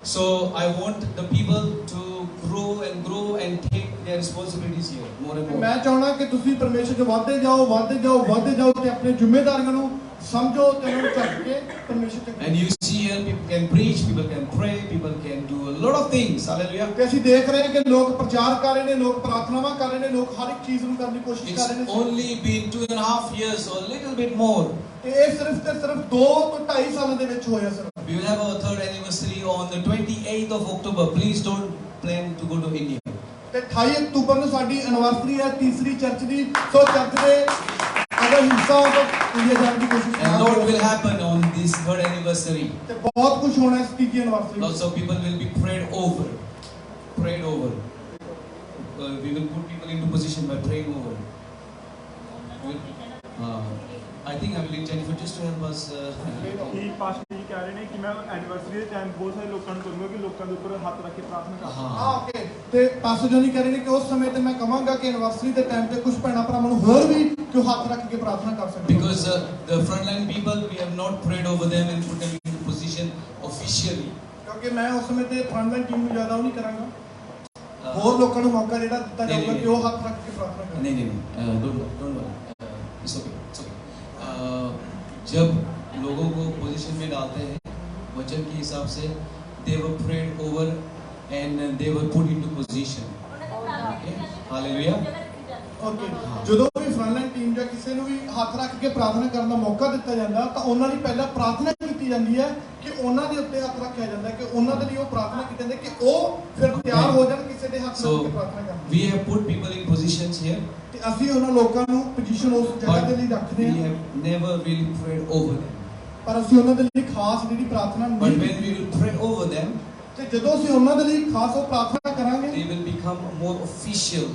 So I want the people to grow and take their responsibilities here more and more. मैं चाहना कि तुसी परमेश्वर के वादे जाओ ते अपने जिम्मेदारियों को समझो ते उन्हें चढ़ के परमेश्वर के. And you see here, people can preach, people can pray, people can do a lot of things. Hallelujah. ते ਅਸੀਂ देख रहे हैं कि लोग प्रचार कर रहे हैं, लोग प्रार्थनावां कर रहे हैं, लोग हर एक चीज ਨੂੰ करने की कोशिश कर रहे हैं. It's only been 2.5 years or a little bit more. ਇਹ ਸਿਰਫ 2 ਤੋਂ 2.5 ਸਾਲਾਂ ਦੇ ਵਿੱਚ ਹੋਇਆ sir. We will have our 3rd anniversary on the 28th of October. Please don't plan to go to India. ਤੇ 28 ਅਕਤੂਬਰ ਨੂੰ ਸਾਡੀ ਐਨਵਰਸਰੀ ਹੈ ਤੀਸਰੀ ਚਰਚ ਦੀ. ਸੋ ਚਰਚ ਦੇ ਅਗਰ ਹਿੱਸਾ ਹੋ ਤਾਂ ਇੰਡੀਆ ਜਾਣ ਦੀ ਕੋਸ਼ਿਸ਼ And a lot will happen on this 3rd anniversary. ਤੇ ਬਹੁਤ ਕੁਝ ਹੋਣਾ ਇਸ ਤੀਜੀ anniversary. Lots of people will be prayed over. We will put people into position by praying over. I think I will need Jennifer just to help us. ये pastor जी कह रहे हैं कि मैं एनिवर्सरी के टाइम बहुत सारे लोगों को करूंगा कि लोगों के ऊपर हाथ रख के प्रार्थना करें. हाँ ओके. ते पास्टर जी कह रहे हैं कि उस समय ते मैं कहूँगा कि एनिवर्सरी के टाइम पे कुछ भैन भरावां नूं होर भी क्यों हाथ रख के प्रार्थना कर सकते. Because the frontline people, we have not prayed over them and put them into position officially. क्योंकि मैं उस समय ते फ्रंटलाइन टीम ਨੂੰ ਜ਼ਿਆਦਾ ਉਹ ਨਹੀਂ ਕਰਾਂਗਾ. ਹੋਰ ਲੋਕਾਂ ਨੂੰ ਮੌਕਾ ਜਿਹੜਾ ਦਿੱਤਾ ਜਾਊਗਾ ਕਿ ਉਹ ਹੱਥ ਰੱਖ ਕੇ ਪ੍ਰਾਰਥਨਾ ਕਰਨ. नहीं, don't worry. It's okay. जब लोगों को पोजीशन में डालते हैं वचन के हिसाब से, they were prayed over and they were put into position. Okay? Hallelujah. Okay. ਜਦੋਂ ਵੀ ਫਰੰਟਲਾਈਨ ਟੀਮ ਜਾਂ ਕਿਸੇ ਨੂੰ ਵੀ ਹੱਥ ਰੱਖ ਕੇ ਪ੍ਰਾਰਥਨਾ ਕਰਨ ਦਾ ਮੌਕਾ ਦਿੱਤਾ ਜਾਂਦਾ ਤਾਂ ਉਹਨਾਂ ਦੀ ਪਹਿਲਾਂ ਪ੍ਰਾਰਥਨਾ ਕੀਤੀ ਜਾਂਦੀ ਹੈ ਕਿ ਉਹਨਾਂ ਦੇ ਉੱਤੇ ਹੱਥ ਰੱਖਿਆ ਜਾਂਦਾ ਕਿ ਉਹਨਾਂ ਦੇ ਲਈ ਉਹ ਪ੍ਰਾਰਥਨਾ ਕੀਤੀ ਜਾਂਦੀ ਕਿ ਉਹ ਫਿਰ ਤਿਆਰ ਹੋ ਜਾਣ ਕਿਸੇ ਦੇ ਹੱਥ ਰੱਖ ਕੇ ਪ੍ਰਾਰਥਨਾ ਕਰਨ. We have put people in positions here. ਤੇ ਅਸੀਂ ਉਹਨਾਂ ਲੋਕਾਂ ਨੂੰ ਪੋਜੀਸ਼ਨ ਉਸ ਜਗ੍ਹਾ ਦੇ ਲਈ ਰੱਖਦੇ We ਹਾਂ. have never really prayed over them. ਪਰ ਅਸੀਂ ਉਹਨਾਂ ਦੇ ਲਈ ਖਾਸ ਜਿਹੜੀ ਪ੍ਰਾਰਥਨਾ But ਨਹੀਂ. when we will pray over them, ਤੇ ਜਦੋਂ ਅਸੀਂ ਉਹਨਾਂ ਦੇ ਲਈ ਖਾਸ ਉਹ ਪ੍ਰਾਰਥਨਾ ਕਰਾਂਗੇ they will become more official.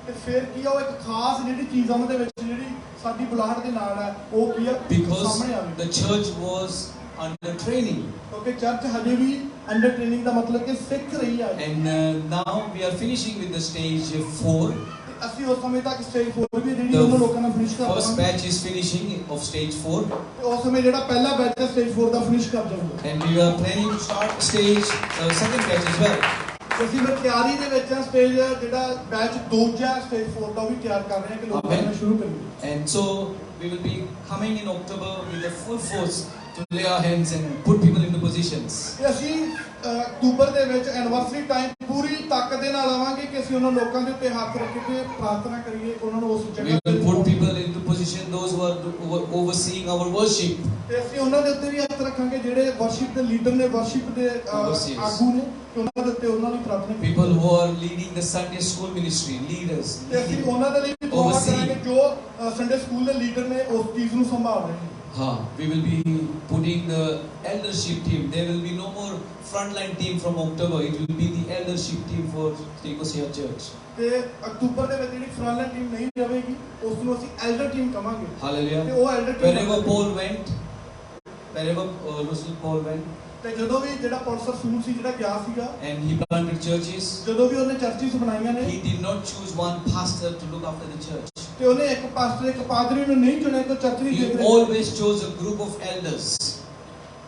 ਤੇ ਫਿਰ ਕੀ ਆ ਉਹ ਇੱਕ ਖਾਸ ਜਿਹੜੀ ਚੀਜ਼ ਉਹਨਾਂ ਦੇ ਵਿੱਚ ਜਿਹੜੀ ਸਾਡੀ ਬੁਲਾਹਟ ਦੇ ਨਾਲ ਹੈ ਉਹ ਕੀ ਆ Because ਸਾਹਮਣੇ ਆਵੇ. the church was under training. ਕਿਉਂਕਿ ਚਰਚ ਹਜੇ ਵੀ ਅੰਡਰ ਟ੍ਰੇਨਿੰਗ ਦਾ ਮਤਲਬ ਕਿ ਸਿੱਖ ਰਹੀ ਹੈ. And now we are finishing with the stage 4. ਤੇ ਅਸੀਂ ਉਸ ਸਮੇਂ ਤੱਕ ਸਟੇਜ 4 ਵੀ ਜਿਹੜੀ ਉਹਨਾਂ ਲੋਕਾਂ ਨਾਲ ਫਿਨਿਸ਼ ਕਰ First ਦਾਂਗੇ. batch is finishing of stage 4. ਤੇ ਉਸ ਸਮੇਂ ਜਿਹੜਾ ਪਹਿਲਾ ਬੈਚ ਹੈ ਸਟੇਜ 4 ਦਾ ਫਿਨਿਸ਼ ਕਰ ਜਾਊਗਾ. And we are planning to start stage second batch as well. ਅਸੀਂ ਫਿਰ ਤਿਆਰੀ ਦੇ ਵਿੱਚ ਆ ਸਟੇਜ ਜਿਹੜਾ ਬੈਚ ਦੂਜਾ ਸਟੇਜ 4 ਦਾ ਵੀ ਤਿਆਰ ਕਰ ਰਹੇ ਹਾਂ ਕਿ ਲੋਕਾਂ Amen. ਨੂੰ ਸ਼ੁਰੂ ਕਰੀਏ. And so we will be coming in October with the full force to lay our hands and put people into positions. ਤੇ ਅਸੀਂ ਅਕਤੂਬਰ ਦੇ ਵਿੱਚ ਐਨਵਰਸਰੀ ਟਾਈਮ ਪੂਰੀ ਤਾਕਤ ਦੇ ਨਾਲ ਆਵਾਂਗੇ ਕਿ ਅਸੀਂ ਉਹਨਾਂ ਲੋਕਾਂ ਦੇ ਉੱਤੇ ਹੱਥ ਰੱਖ ਕੇ ਪ੍ਰਾਰਥਨਾ ਕਰੀਏ ਉਹਨਾਂ ਨੂੰ ਉਸ We ਜਗ੍ਹਾ will put ਤੇ people into position, those who are overseeing our worship. ਤੇ ਅਸੀਂ ਉਹਨਾਂ ਦੇ ਉੱਤੇ ਵੀ ਹੱਥ ਰੱਖਾਂਗੇ ਜਿਹੜੇ ਵਰਸ਼ਿਪ ਦੇ ਲੀਡਰ ਨੇ ਵਰਸ਼ਿਪ ਦੇ ਆਗੂ ਨੇ ਕਿ ਉਹਨਾਂ ਦੇ ਉੱਤੇ ਉਹਨਾਂ ਦੀ ਪ੍ਰਾਰਥਨਾ ਕਰੀਏ. People who are leading the Sunday school ministry, leaders. ਤੇ ਅਸੀਂ ਉਹਨਾਂ ਦੇ ਲਈ ਵੀ ਦੁਆ ਕਰਾਂਗੇ ਜੋ ਸੰਡੇ ਸਕੂਲ ਦੇ ਲੀਡਰ ਨੇ ਉਸ ਚੀਜ਼ ਨੂੰ ਸੰਭਾਲ ਰਹੇ ਨੇ. We will be putting the eldership team. There will be no more frontline team from October. It will be the eldership team for Nicosia Church. ਤੇ ਅਕਤੂਬਰ ਦੇ ਵਿੱਚ ਜਿਹੜੀ ਫਰੰਟਲਾਈਨ ਟੀਮ ਨਹੀਂ ਰਹੇਗੀ ਉਸ ਨੂੰ ਅਸੀਂ ਐਲਡਰ ਟੀਮ ਕਵਾਂਗੇ. Hallelujah. ਤੇ ਉਹ elder team Wherever Russell Paul went, ਤੇ ਜਦੋਂ ਵੀ ਜਿਹੜਾ ਪੌਲਸ ਰਸੂਲ ਸੀ ਜਿਹੜਾ ਗਿਆ ਸੀਗਾ and he planted churches, ਜਦੋਂ ਵੀ ਉਹਨੇ ਚਰਚਿਸ ਬਣਾਈਆਂ ਨੇ he did not choose one pastor to look after the church. ਤੇ ਉਹਨੇ ਇੱਕ ਪਾਸਟਰ ਇੱਕ ਪਾਦਰੀ ਨੂੰ ਨਹੀਂ ਚੁਣਿਆ ਕਿ ਚਰਚ ਦੀ He ਦੇਖ ਰਹੇ. always chose a group of elders.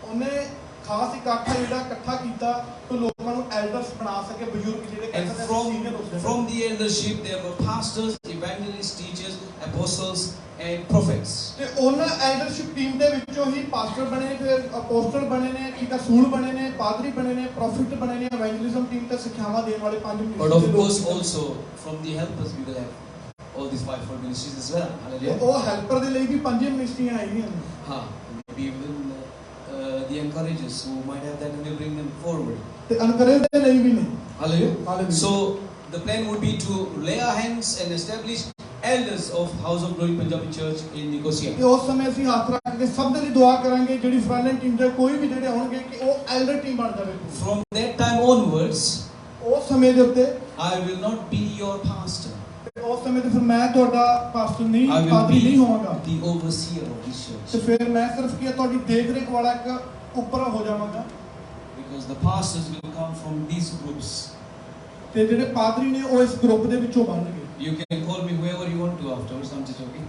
ਉਹਨੇ ਖਾਸ ਇਕੱਠਾ ਜਿਹੜਾ ਇਕੱਠਾ ਕੀਤਾ ਕਿ ਲੋਕਾਂ ਨੂੰ ਐਲਡਰਸ ਬਣਾ ਸਕੇ ਬਜ਼ੁਰਗ ਜਿਹੜੇ And ਕਹਿੰਦੇ ਨੇ ਸੀਨੀਅਰ ਹੁੰਦੇ ਨੇ. from the eldership there were pastors, evangelists, teachers, apostles and prophets. ਤੇ ਉਹਨਾਂ ਐਲਡਰਸ਼ਿਪ ਟੀਮ ਦੇ ਵਿੱਚੋਂ ਹੀ ਪਾਸਟਰ ਬਣੇ ਫਿਰ ਅਪੋਸਟਲ ਬਣੇ ਨੇ ਠੀਕ ਆ ਸੂਲ ਬਣੇ ਨੇ ਪਾਦਰੀ ਬਣੇ ਨੇ ਪ੍ਰੋਫਿਟ ਬਣੇ ਨੇ ਇਵੈਂਜਲਿਜ਼ਮ ਟੀਮ ਤੇ ਸਿੱਖਿਆਵਾਂ ਦੇਣ ਵਾਲੇ 5 But of course also from the helpers we will have all these 5 ministries as well. Hallelujah. ਉਹ ਹੈਲਪਰ ਦੇ ਲਈ ਵੀ 5 ਮਿਨਿਸਟਰੀਆਂ ਆਈਆਂ ਨੇ. Maybe even the encouragers who might have that and they bring them forward. ਤੇ ਅਨਕਰੇਜ ਦੇ ਲਈ ਵੀ ਨੇ. Hallelujah. So the plan would be to lay our hands and establish elders of House of Glory Punjabi Church in Nicosia. ਤੇ ਉਸ ਸਮੇਂ ਅਸੀਂ ਹੱਥ ਰੱਖ ਕੇ ਸਭ ਦੇ ਲਈ ਦੁਆ ਕਰਾਂਗੇ ਜਿਹੜੀ ਫਰੰਟਲਾਈਨ ਟੀਮ ਦੇ ਕੋਈ ਵੀ ਜਿਹੜੇ ਆਉਣਗੇ ਕਿ ਉਹ ਐਲਡਰ ਟੀਮ ਬਣ ਜਾਵੇ. From that time onwards, ਉਸ ਸਮੇਂ ਦੇ ਉੱਤੇ I will not be your pastor. ਉਸ ਸਮੇਂ ਤੇ ਫਿਰ ਮੈਂ ਤੁਹਾਡਾ ਪਾਸਟਰ ਨਹੀਂ I will ਪਾਦਰੀ ਨਹੀਂ be ਹੋਵਾਂਗਾ. the overseer of this ਤੇ church. ਫਿਰ ਮੈਂ ਸਿਰਫ ਕੀ ਤੁਹਾਡੀ ਦੇਖ ਰੇਖ ਵਾਲਾ ਇੱਕ ਉੱਪਰ ਹੋ ਜਾਵਾਂਗਾ. Because the pastors will come from these groups. ਤੇ ਜਿਹੜੇ ਪਾਦਰੀ ਨੇ ਉਹ ਇਸ ਗਰੁੱਪ ਦੇ ਵਿੱਚੋਂ ਬਣਨਗੇ. You can call me whoever you want to afterwards. I'm just joking.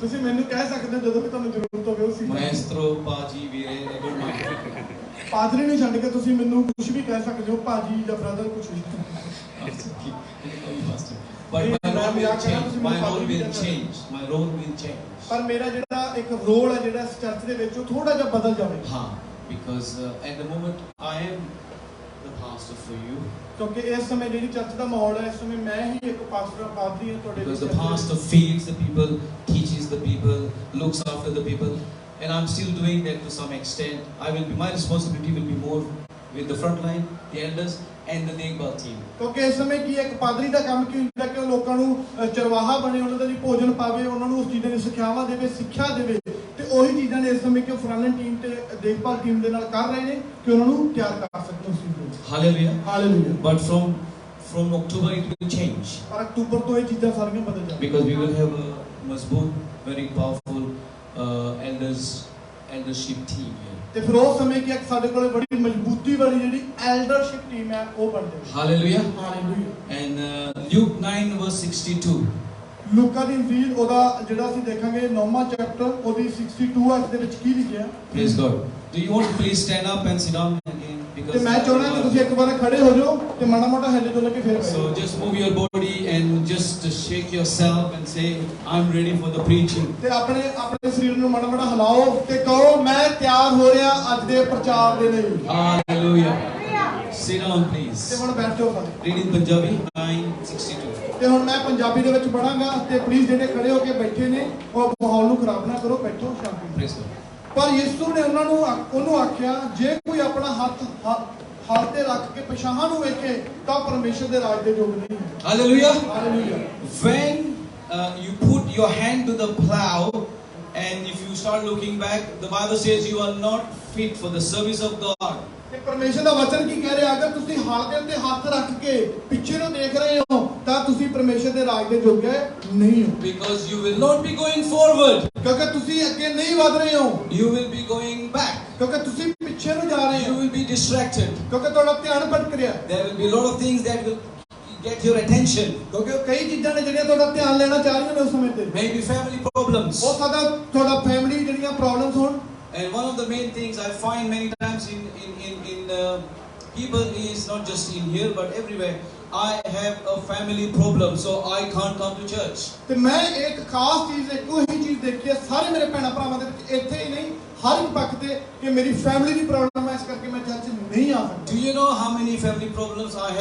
ਤੁਸੀਂ ਮੈਨੂੰ ਕਹਿ ਸਕਦੇ ਹੋ ਜਦੋਂ ਵੀ ਤੁਹਾਨੂੰ ਜ਼ਰੂਰਤ ਹੋਵੇ ਉਸ ਚੀਜ਼ ਦੀ. Maestro, Paji, Vire, I don't mind. ਪਾਦਰੀ ਨੂੰ ਛੱਡ ਕੇ ਤੁਸੀਂ ਮੈਨੂੰ ਕੁਝ ਵੀ ਕਹਿ ਸਕਦੇ ਹੋ, ਭਾਜੀ ਜਾਂ ਬ੍ਰਦਰ, ਕੁਝ ਵੀ। But my role will change. My role will change. My role will change. ਪਰ ਮੇਰਾ ਜਿਹੜਾ ਇੱਕ ਰੋਲ ਹੈ ਜਿਹੜਾ ਇਸ ਚਰਚ ਦੇ ਵਿੱਚ, ਉਹ ਥੋੜਾ ਜਿਹਾ ਬਦਲ ਜਾਵੇਗਾ। हाँ, because at the moment I am the pastor for you. ਕਿਉਂਕਿ ਇਸ ਸਮੇਂ ਜਿਹੜੀ ਚਰਚ ਦਾ ਮਾਹੌਲ ਹੈ, ਇਸ ਸਮੇਂ ਮੈਂ ਹੀ ਇੱਕ ਪਾਸਟਰ ਪਾਦਰੀ ਹਾਂ ਤੁਹਾਡੇ Because the ਚਰਚ ਦੇ pastor feeds the people, teaches the people, looks after the people, and I'm still doing that to some extent. My responsibility will be more with the front line, the elders, and the Dekbal team. ਕਿਉਂਕਿ ਇਸ ਸਮੇਂ ਕੀ ਇੱਕ ਪਾਦਰੀ ਦਾ ਕੰਮ ਕੀ ਹੁੰਦਾ ਕਿ ਉਹ ਲੋਕਾਂ ਨੂੰ ਚਰਵਾਹਾ ਬਣੇ, ਉਹਨਾਂ ਦੇ ਲਈ ਭੋਜਨ ਪਾਵੇ, ਉਹਨਾਂ ਨੂੰ ਉਸ ਚੀਜ਼ਾਂ ਦੀ ਸਿੱਖਿਆਵਾਂ ਦੇਵੇ, ਸਿੱਖਿਆ ਦੇਵੇ, ਤੇ ਉਹੀ ਚੀਜ਼ਾਂ ਨੇ ਇਸ ਸਮੇਂ ਕਿ ਫਰੰਟ ਟੀਮ ਤੇ ਦੇਖਭਾਲ ਟੀਮ ਦੇ ਨਾਲ ਕਰ ਰਹੇ ਨੇ ਕਿ ਉਹਨਾਂ ਨੂੰ ਤਿਆਰ ਕਰ ਸਕਣ ਉਸ ਚੀਜ਼ ਨੂੰ। Hallelujah. Hallelujah. But from October it will change. ਪਰ ਅਕਤੂਬਰ ਤੋਂ ਇਹ ਚੀਜ਼ਾਂ ਸਾਰੀਆਂ ਬਦਲ ਜਾਣਗੀਆਂ। Because we will have a mazboot, very powerful eldership team here. ਤੇ ਫਿਰ ਉਸ ਸਮੇਂ ਕੀ ਸਾਡੇ ਕੋਲੇ ਬੜੀ ਮਜ਼ਬੂਤੀ ਵਾਲੀ ਜਿਹੜੀ ਐਲਡਰਸ਼ਿਪ ਟੀਮ ਹੈ ਉਹ ਬਣ ਜਾਏਗੀ। Hallelujah. Hallelujah. And Luke 9 verse 62. ਲੂਕਾ ਦੀ ਇੰਜੀਲ ਉਹਦਾ ਜਿਹੜਾ ਅਸੀਂ ਦੇਖਾਂਗੇ 9ਵਾਂ ਚੈਪਟਰ ਉਹਦੀ 62 ਅਧ ਦੇ ਵਿੱਚ ਕੀ ਲਿਖਿਆ। Praise God. Do you want to please stand up and sit down again? ਤੇ Because ਮੈਂ ਚਾਹੁੰਦਾ ਕਿ ਤੁਸੀਂ ਇੱਕ ਵਾਰ ਖੜੇ ਹੋ ਜਾਓ ਤੇ ਮਾੜਾ ਮੋਟਾ ਹਿੱਲ ਡੁੱਲ ਕੇ ਫਿਰ so just move your body and just shake yourself and say, I'm ready for the preaching. ਤੇ ਆਪਣੇ ਸਰੀਰ ਨੂੰ ਮਾੜਾ ਮੋਟਾ ਹਿਲਾਓ ਤੇ ਕਹੋ ਮੈਂ ਤਿਆਰ ਹੋ ਰਿਹਾ ਅੱਜ ਦੇ ਪ੍ਰਚਾਰ ਦੇ ਲਈ। Hallelujah. Sit down please. ਤੇ ਹੁਣ ਬੈਠੋ ਸਾਰੇ। Read in Punjabi 9:62. ਤੇ ਹੁਣ ਮੈਂ ਪੰਜਾਬੀ ਦੇ ਵਿੱਚ ਪੜਾਂਗਾ ਤੇ ਪਲੀਜ਼ ਜਿਹੜੇ ਖੜੇ ਹੋ ਕੇ ਬੈਠੇ ਨੇ ਉਹ ਮਾਹੌਲ ਨੂੰ ਖਰਾਬ ਨਾ ਕਰੋ, ਬੈਠੋ ਸ਼ਾਂਤੀ ਨਾਲ। Praise God. ਪਰ ਯਿਸੂ ਨੇ ਉਹਨੂੰ ਆਖਿਆ ਜੇ ਕੋਈ ਆਪਣਾ ਹੱਥ ਹਲ ਤੇ ਰੱਖ ਕੇ ਪਿਛਾਂਹ ਨੂੰ ਵੇਖੇ ਤਾਂ ਪਰਮੇਸ਼ਰ ਦੇ ਰਾਜ ਦੇ ਯੋਗ ਨਹੀਂ ਹੈ। Hallelujah. Hallelujah. When you put your hand to the plow and if you start looking back, the Bible says you are not fit for the service of God. ਤੇ ਪਰਮੇਸ਼ਰ ਦਾ ਵਚਨ ਕੀ ਕਹਿ ਰਿਹਾ, ਅਗਰ ਤੁਸੀਂ ਹਲ ਦੇ ਉੱਤੇ ਹੱਥ ਰੱਖ ਕੇ ਪਿੱਛੇ ਨੂੰ ਦੇਖ ਰਹੇ ਹੋ ਤਾਂ ਤੁਸੀਂ ਪਰਮੇਸ਼ਰ ਦੇ ਰਾਜ ਦੇ ਯੋਗ ਨਹੀਂ ਹੋ। Because you will not be going forward. ਕਿਉਂਕਿ ਤੁਸੀਂ ਅੱਗੇ ਨਹੀਂ ਵਧ ਰਹੇ ਹੋ। You will be going back. ਕਿਉਂਕਿ ਤੁਸੀਂ ਪਿੱਛੇ ਨੂੰ ਜਾ ਰਹੇ You ਹੋ। will be distracted. ਕਿਉਂਕਿ ਤੁਹਾਡਾ ਧਿਆਨ ਭਟਕ ਰਿਹਾ। There will be a lot of things that will get your attention. ਕਿਉਂਕਿ ਕਈ ਚੀਜ਼ਾਂ ਨੇ ਜਿਹੜੀਆਂ ਤੁਹਾਡਾ ਧਿਆਨ ਲੈਣਾ ਚਾਹ ਰਹੀਆਂ ਨੇ ਉਸ ਸਮੇਂ ਤੇ। Maybe family problems. ਹੋ ਸਕਦਾ ਤੁਹਾਡਾ ਫੈਮਿਲੀ ਜਿਹੜੀਆਂ ਪ੍ਰੋਬਲਮਸ ਹੋਣ। And one of the main things I find many times in people is not just in here but everywhere. I have a family problem, so I can't come to church. ਤੇ ਮੈਂ ਇੱਕ ਖਾਸ ਚੀਜ਼ ਇੱਕੋ ਹੀ ਚੀਜ਼ ਦੇਖੀ ਹੈ ਸਾਰੇ ਮੇਰੇ ਭੈਣਾਂ ਭਰਾਵਾਂ ਦੇ ਵਿੱਚ, ਇੱਥੇ ਹੀ ਨਹੀਂ ਹਰ ਇੱਕ ਪੱਖ ਤੇ, ਕਿ ਮੇਰੀ ਫੈਮਿਲੀ ਦੀ ਪ੍ਰੋਬਲਮ ਹੈ, ਇਸ ਕਰਕੇ ਮੈਂ ਚਰਚ ਨਹੀਂ ਆ ਸਕਦਾ। Do you know how many family problems I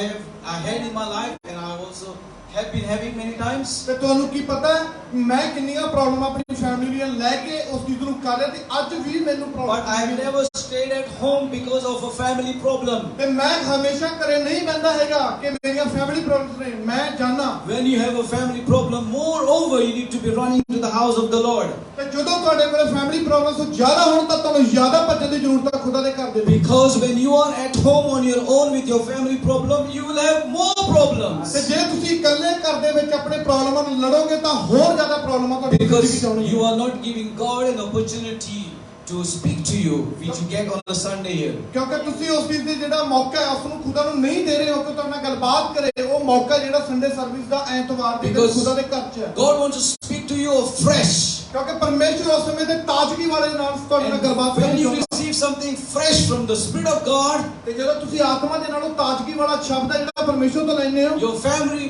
had in my life, and I also have been having many times? ਤੇ ਤੁਹਾਨੂੰ ਕੀ ਪਤਾ ਹੈ ਮੈਂ ਕਿੰਨੀਆਂ ਪ੍ਰੋਬਲਮ ਆਪਣੀ ਫੈਮਿਲੀ ਦੀਆਂ ਲੈ ਕੇ ਉਸ ਚੀਜ਼ ਨੂੰ ਕਰ ਰਿਹਾ ਤੇ ਅੱਜ ਵੀ ਮੈਨੂੰ But problem I have never stayed at home because of a family problem. ਤੇ ਮੈਂ ਹਮੇਸ਼ਾ ਘਰੇ ਨਹੀਂ ਬੈਠਦਾ ਹੈਗਾ ਕਿ ਮੇਰੀਆਂ ਫੈਮਿਲੀ ਪ੍ਰੋਬਲਮਸ ਨੇ, ਮੈਂ ਜਾਣਾ। When you have a family problem, moreover you need to be running to the house of the Lord. ਤੇ ਜਦੋਂ ਤੁਹਾਡੇ ਕੋਲ ਫੈਮਿਲੀ ਪ੍ਰੋਬਲਮਸ ਜ਼ਿਆਦਾ ਹੋਣ ਤਾਂ ਤੁਹਾਨੂੰ ਜ਼ਿਆਦਾ ਭੱਜਣ ਦੀ ਜ਼ਰੂਰਤ ਹੈ ਖੁਦਾ ਦੇ ਘਰ ਦੇ ਲਈ। Because when you are at home on your own with your family problem, you will have more problems. ਤੇ ਜੇ ਤੁਸੀਂ ਇਕੱਲੇ ਘਰ ਦੇ ਵਿੱਚ ਆਪਣੇ ਪ੍ਰੋਬਲਮਾਂ ਨਾਲ ਲੜੋਗੇ ਤਾਂ ਹੋਰ ਜ਼ਿਆਦਾ ਪ੍ਰੋਬਲਮਾਂ ਤੁਹਾਡੀ ਜ਼ਿੰਦਗੀ ਵਿੱਚ Because ਆਉਣਗੀਆਂ। you are not giving God an opportunity to speak to you, which you get on a Sunday here. ਕਿਉਂਕਿ ਤੁਸੀਂ ਉਸ ਚੀਜ਼ ਦੀ ਜਿਹੜਾ ਮੌਕਾ ਹੈ ਉਸ ਨੂੰ ਖੁਦਾ ਨੂੰ ਨਹੀਂ ਦੇ ਰਹੇ ਹੋ ਕਿ ਤੁਹਾਡੇ ਨਾਲ ਗੱਲਬਾਤ ਕਰੇ, ਉਹ ਮੌਕਾ ਜਿਹੜਾ ਸੰਡੇ ਸਰਵਿਸ ਦਾ ਐਤਵਾਰ ਦੇ ਦਿਨ ਖੁਦਾ ਦੇ ਘਰ 'ਚ ਹੈ। God wants to speak to you afresh. ਕਿਉਂਕਿ ਪਰਮੇਸ਼ਰ ਉਸ ਸਮੇਂ ਤੇ ਤਾਜ਼ਗੀ ਵਾਲੇ ਨਾਲ ਤੁਹਾਡੇ ਨਾਲ ਗੱਲਬਾਤ When ਕਰਨੀ you ਚਾਹੁੰਦਾ। receive something fresh from the Spirit of God, ਤੇ ਜਦੋਂ ਤੁਸੀਂ ਆਤਮਾ ਦੇ ਨਾਲੋਂ ਤਾਜ਼ਗੀ ਵਾਲਾ ਸ਼ਬਦ ਹੈ ਜਿਹੜਾ ਪਰਮੇਸ਼ਰ ਤੋਂ ਲੈਂਦੇ ਹੋ, your family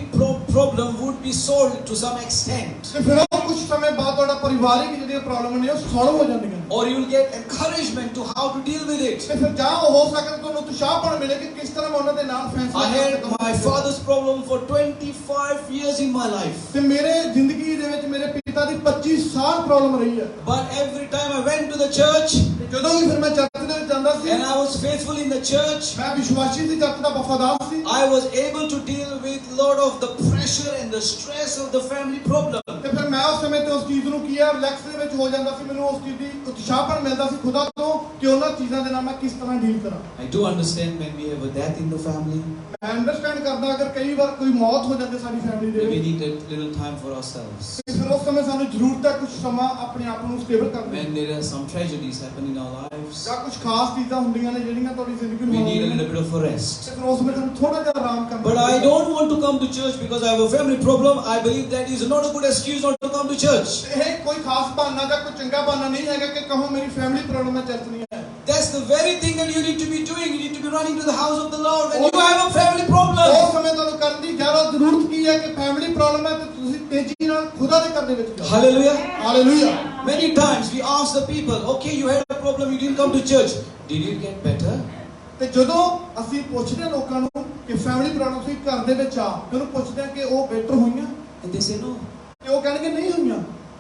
problem would be solved to some extent. ਤੇ ਫਿਰ ਉਹ ਕੁਝ ਸਮੇਂ ਬਾਅਦ ਤੁਹਾਡਾ ਪਰਿਵਾਰਿਕ ਜਿਹੜੀਆਂ ਪ੍ਰੋਬਲਮ ਨੇ ਉਹ ਸੋਲਵ ਹੋ ਜਾਂਦੀਆਂ ਨੇ। Or you will get encouragement to how to deal with it. ਤੇ ਫਿਰ ਜਾਂ ਉਹ ਹੋ ਸਕਦਾ ਤੁਹਾਨੂੰ ਉਤਸ਼ਾਹਪਣ ਮਿਲੇ ਕਿ ਕਿਸ ਤਰ੍ਹਾਂ ਮੈਂ ਉਹਨਾਂ ਦੇ ਨਾਲ ਫੈਸਲਾ I ਕਰ had ਸਕਦਾ। my father's problem for 25 years in my life. ਤੇ ਮੇਰੇ ਜ਼ਿੰਦਗੀ ਦੇ ਵਿੱਚ ਮੇਰੇ ਪਿਤਾ ਦੀ 25 ਸਾਲ ਪ੍ਰੋਬਲਮ ਰਹੀ ਹੈ। But every time I went to the church ਜਦੋਂ ਵੀ ਫਿਰ ਮੈਂ ਚਰਚ ਦੇ ਵਿੱਚ ਜਾਂਦਾ ਸੀ and I was faithful in the church, ਮੈਂ ਵਿਸ਼ਵਾਸੀ ਸੀ, ਚਰਚ ਦਾ ਵਫਾਦਾਰ ਸੀ, I was able to deal with a lot of the pressure and the stress of the family problem. ਤੇ ਫਿਰ ਮੈਂ ਉਸ ਸਮੇਂ ਤੇ ਉਸ ਚੀਜ਼ ਨੂੰ ਕੀਆ ਰਿਲੈਕਸ ਦੇ ਵਿੱਚ ਹੋ ਜਾਂਦਾ ਸੀ, ਮੈਨੂੰ ਉਸ ਚੀਜ਼ ਦੀ ਉਤਸ਼ਾਹਪਣ ਮਿਲਦਾ ਸੀ ਖੁਦਾ ਤੋਂ ਕਿ ਉਹਨਾਂ ਚੀਜ਼ਾਂ ਦੇ ਨਾਲ ਮੈਂ ਕਿਸ ਤਰ੍ਹਾਂ ਡੀਲ ਕਰਾਂ। I do understand when we have a death in the family, ਮੈਂ ਅੰਡਰਸਟੈਂਡ ਕਰਦਾ ਅਗਰ ਕਈ ਵਾਰ ਕੋਈ ਮੌਤ ਹੋ ਜਾਂਦੀ ਸਾਡੀ ਫੈਮਿਲੀ ਦੇ we ਵਿੱਚ, need a little time for ourselves. ਤੇ ਫਿਰ ਉਸ ਸਮੇਂ ਸਾਨੂੰ ਜ਼ਰੂਰਤ ਹੈ ਕੁਝ ਸਮਾਂ ਆਪਣੇ ਆਪ ਨੂੰ ਸਟੇਬਲ ਕਰਨ ਦੀ। When there are some tragedies happen in our lives, ਜਾਂ ਕੁਝ ਖਾਸ ਚੀਜ਼ਾਂ ਹੁੰਦੀਆਂ ਨੇ ਜਿਹੜੀਆਂ ਤੁਹਾਡੀ ਜ਼ਿੰਦਗੀ ਨੂੰ we need a ਹੋਣਗੀਆਂ, little bit of a rest. ਤੇ ਫਿਰ ਉਸ ਸਮੇਂ ਸਾਨੂੰ ਥੋੜਾ ਜਿਹਾ ਆਰਾਮ ਕਰਨਾ। But I don't want to come to church because I have a family problem. I believe that is not a good excuse not to come to church. ਇਹ ਕੋਈ ਖਾਸ ਬਹਾਨਾ ਜਾਂ ਕੋਈ ਚੰਗਾ ਬਹਾਨਾ ਨਹੀਂ ਹੈਗਾ ਕਿ ਕਹੋ ਮੇਰੀ ਫੈਮਿਲੀ ਪ੍ਰੋਬਲਮ ਹੈ ਚਰਚ ਨਹੀਂ ਹੈ। That's the very thing that you need to be be running to the house of the Lord when you have a family problem? ਉਸ ਸਮੇਂ ਤੁਹਾਨੂੰ ਕਰਨ ਦੀ ਜ਼ਿਆਦਾ ਜ਼ਰੂਰਤ ਕੀ ਹੈ ਕਿ ਫੈਮਿਲੀ ਪ੍ਰੋਬਲਮ ਹੈ ਤੇ ਤੁਸੀਂ ਤੇਜ਼ੀ ਨਾਲ ਖੁਦਾ ਦੇ ਘਰ ਦੇ ਵਿੱਚ ਜਾਓ। Hallelujah. Hallelujah. Many times we ask the people, okay, you had a problem, you didn't come to church. Did it get better? ਤੇ ਜਦੋਂ ਅਸੀਂ ਪੁੱਛਦੇ ਹਾਂ ਲੋਕਾਂ ਨੂੰ ਕਿ ਫੈਮਿਲੀ ਪ੍ਰੋਬਲਮ ਤੁਸੀਂ ਘਰ ਦੇ ਵਿੱਚ ਆ, ਤੇ ਉਹਨੂੰ ਪੁੱਛਦੇ ਹਾਂ ਕਿ ਉਹ ਬੈਟਰ ਹੋਈਆਂ, And they say no. ਤੇ ਉਹ ਕਹਿਣਗੇ ਨਹੀਂ ਹੋਈਆਂ।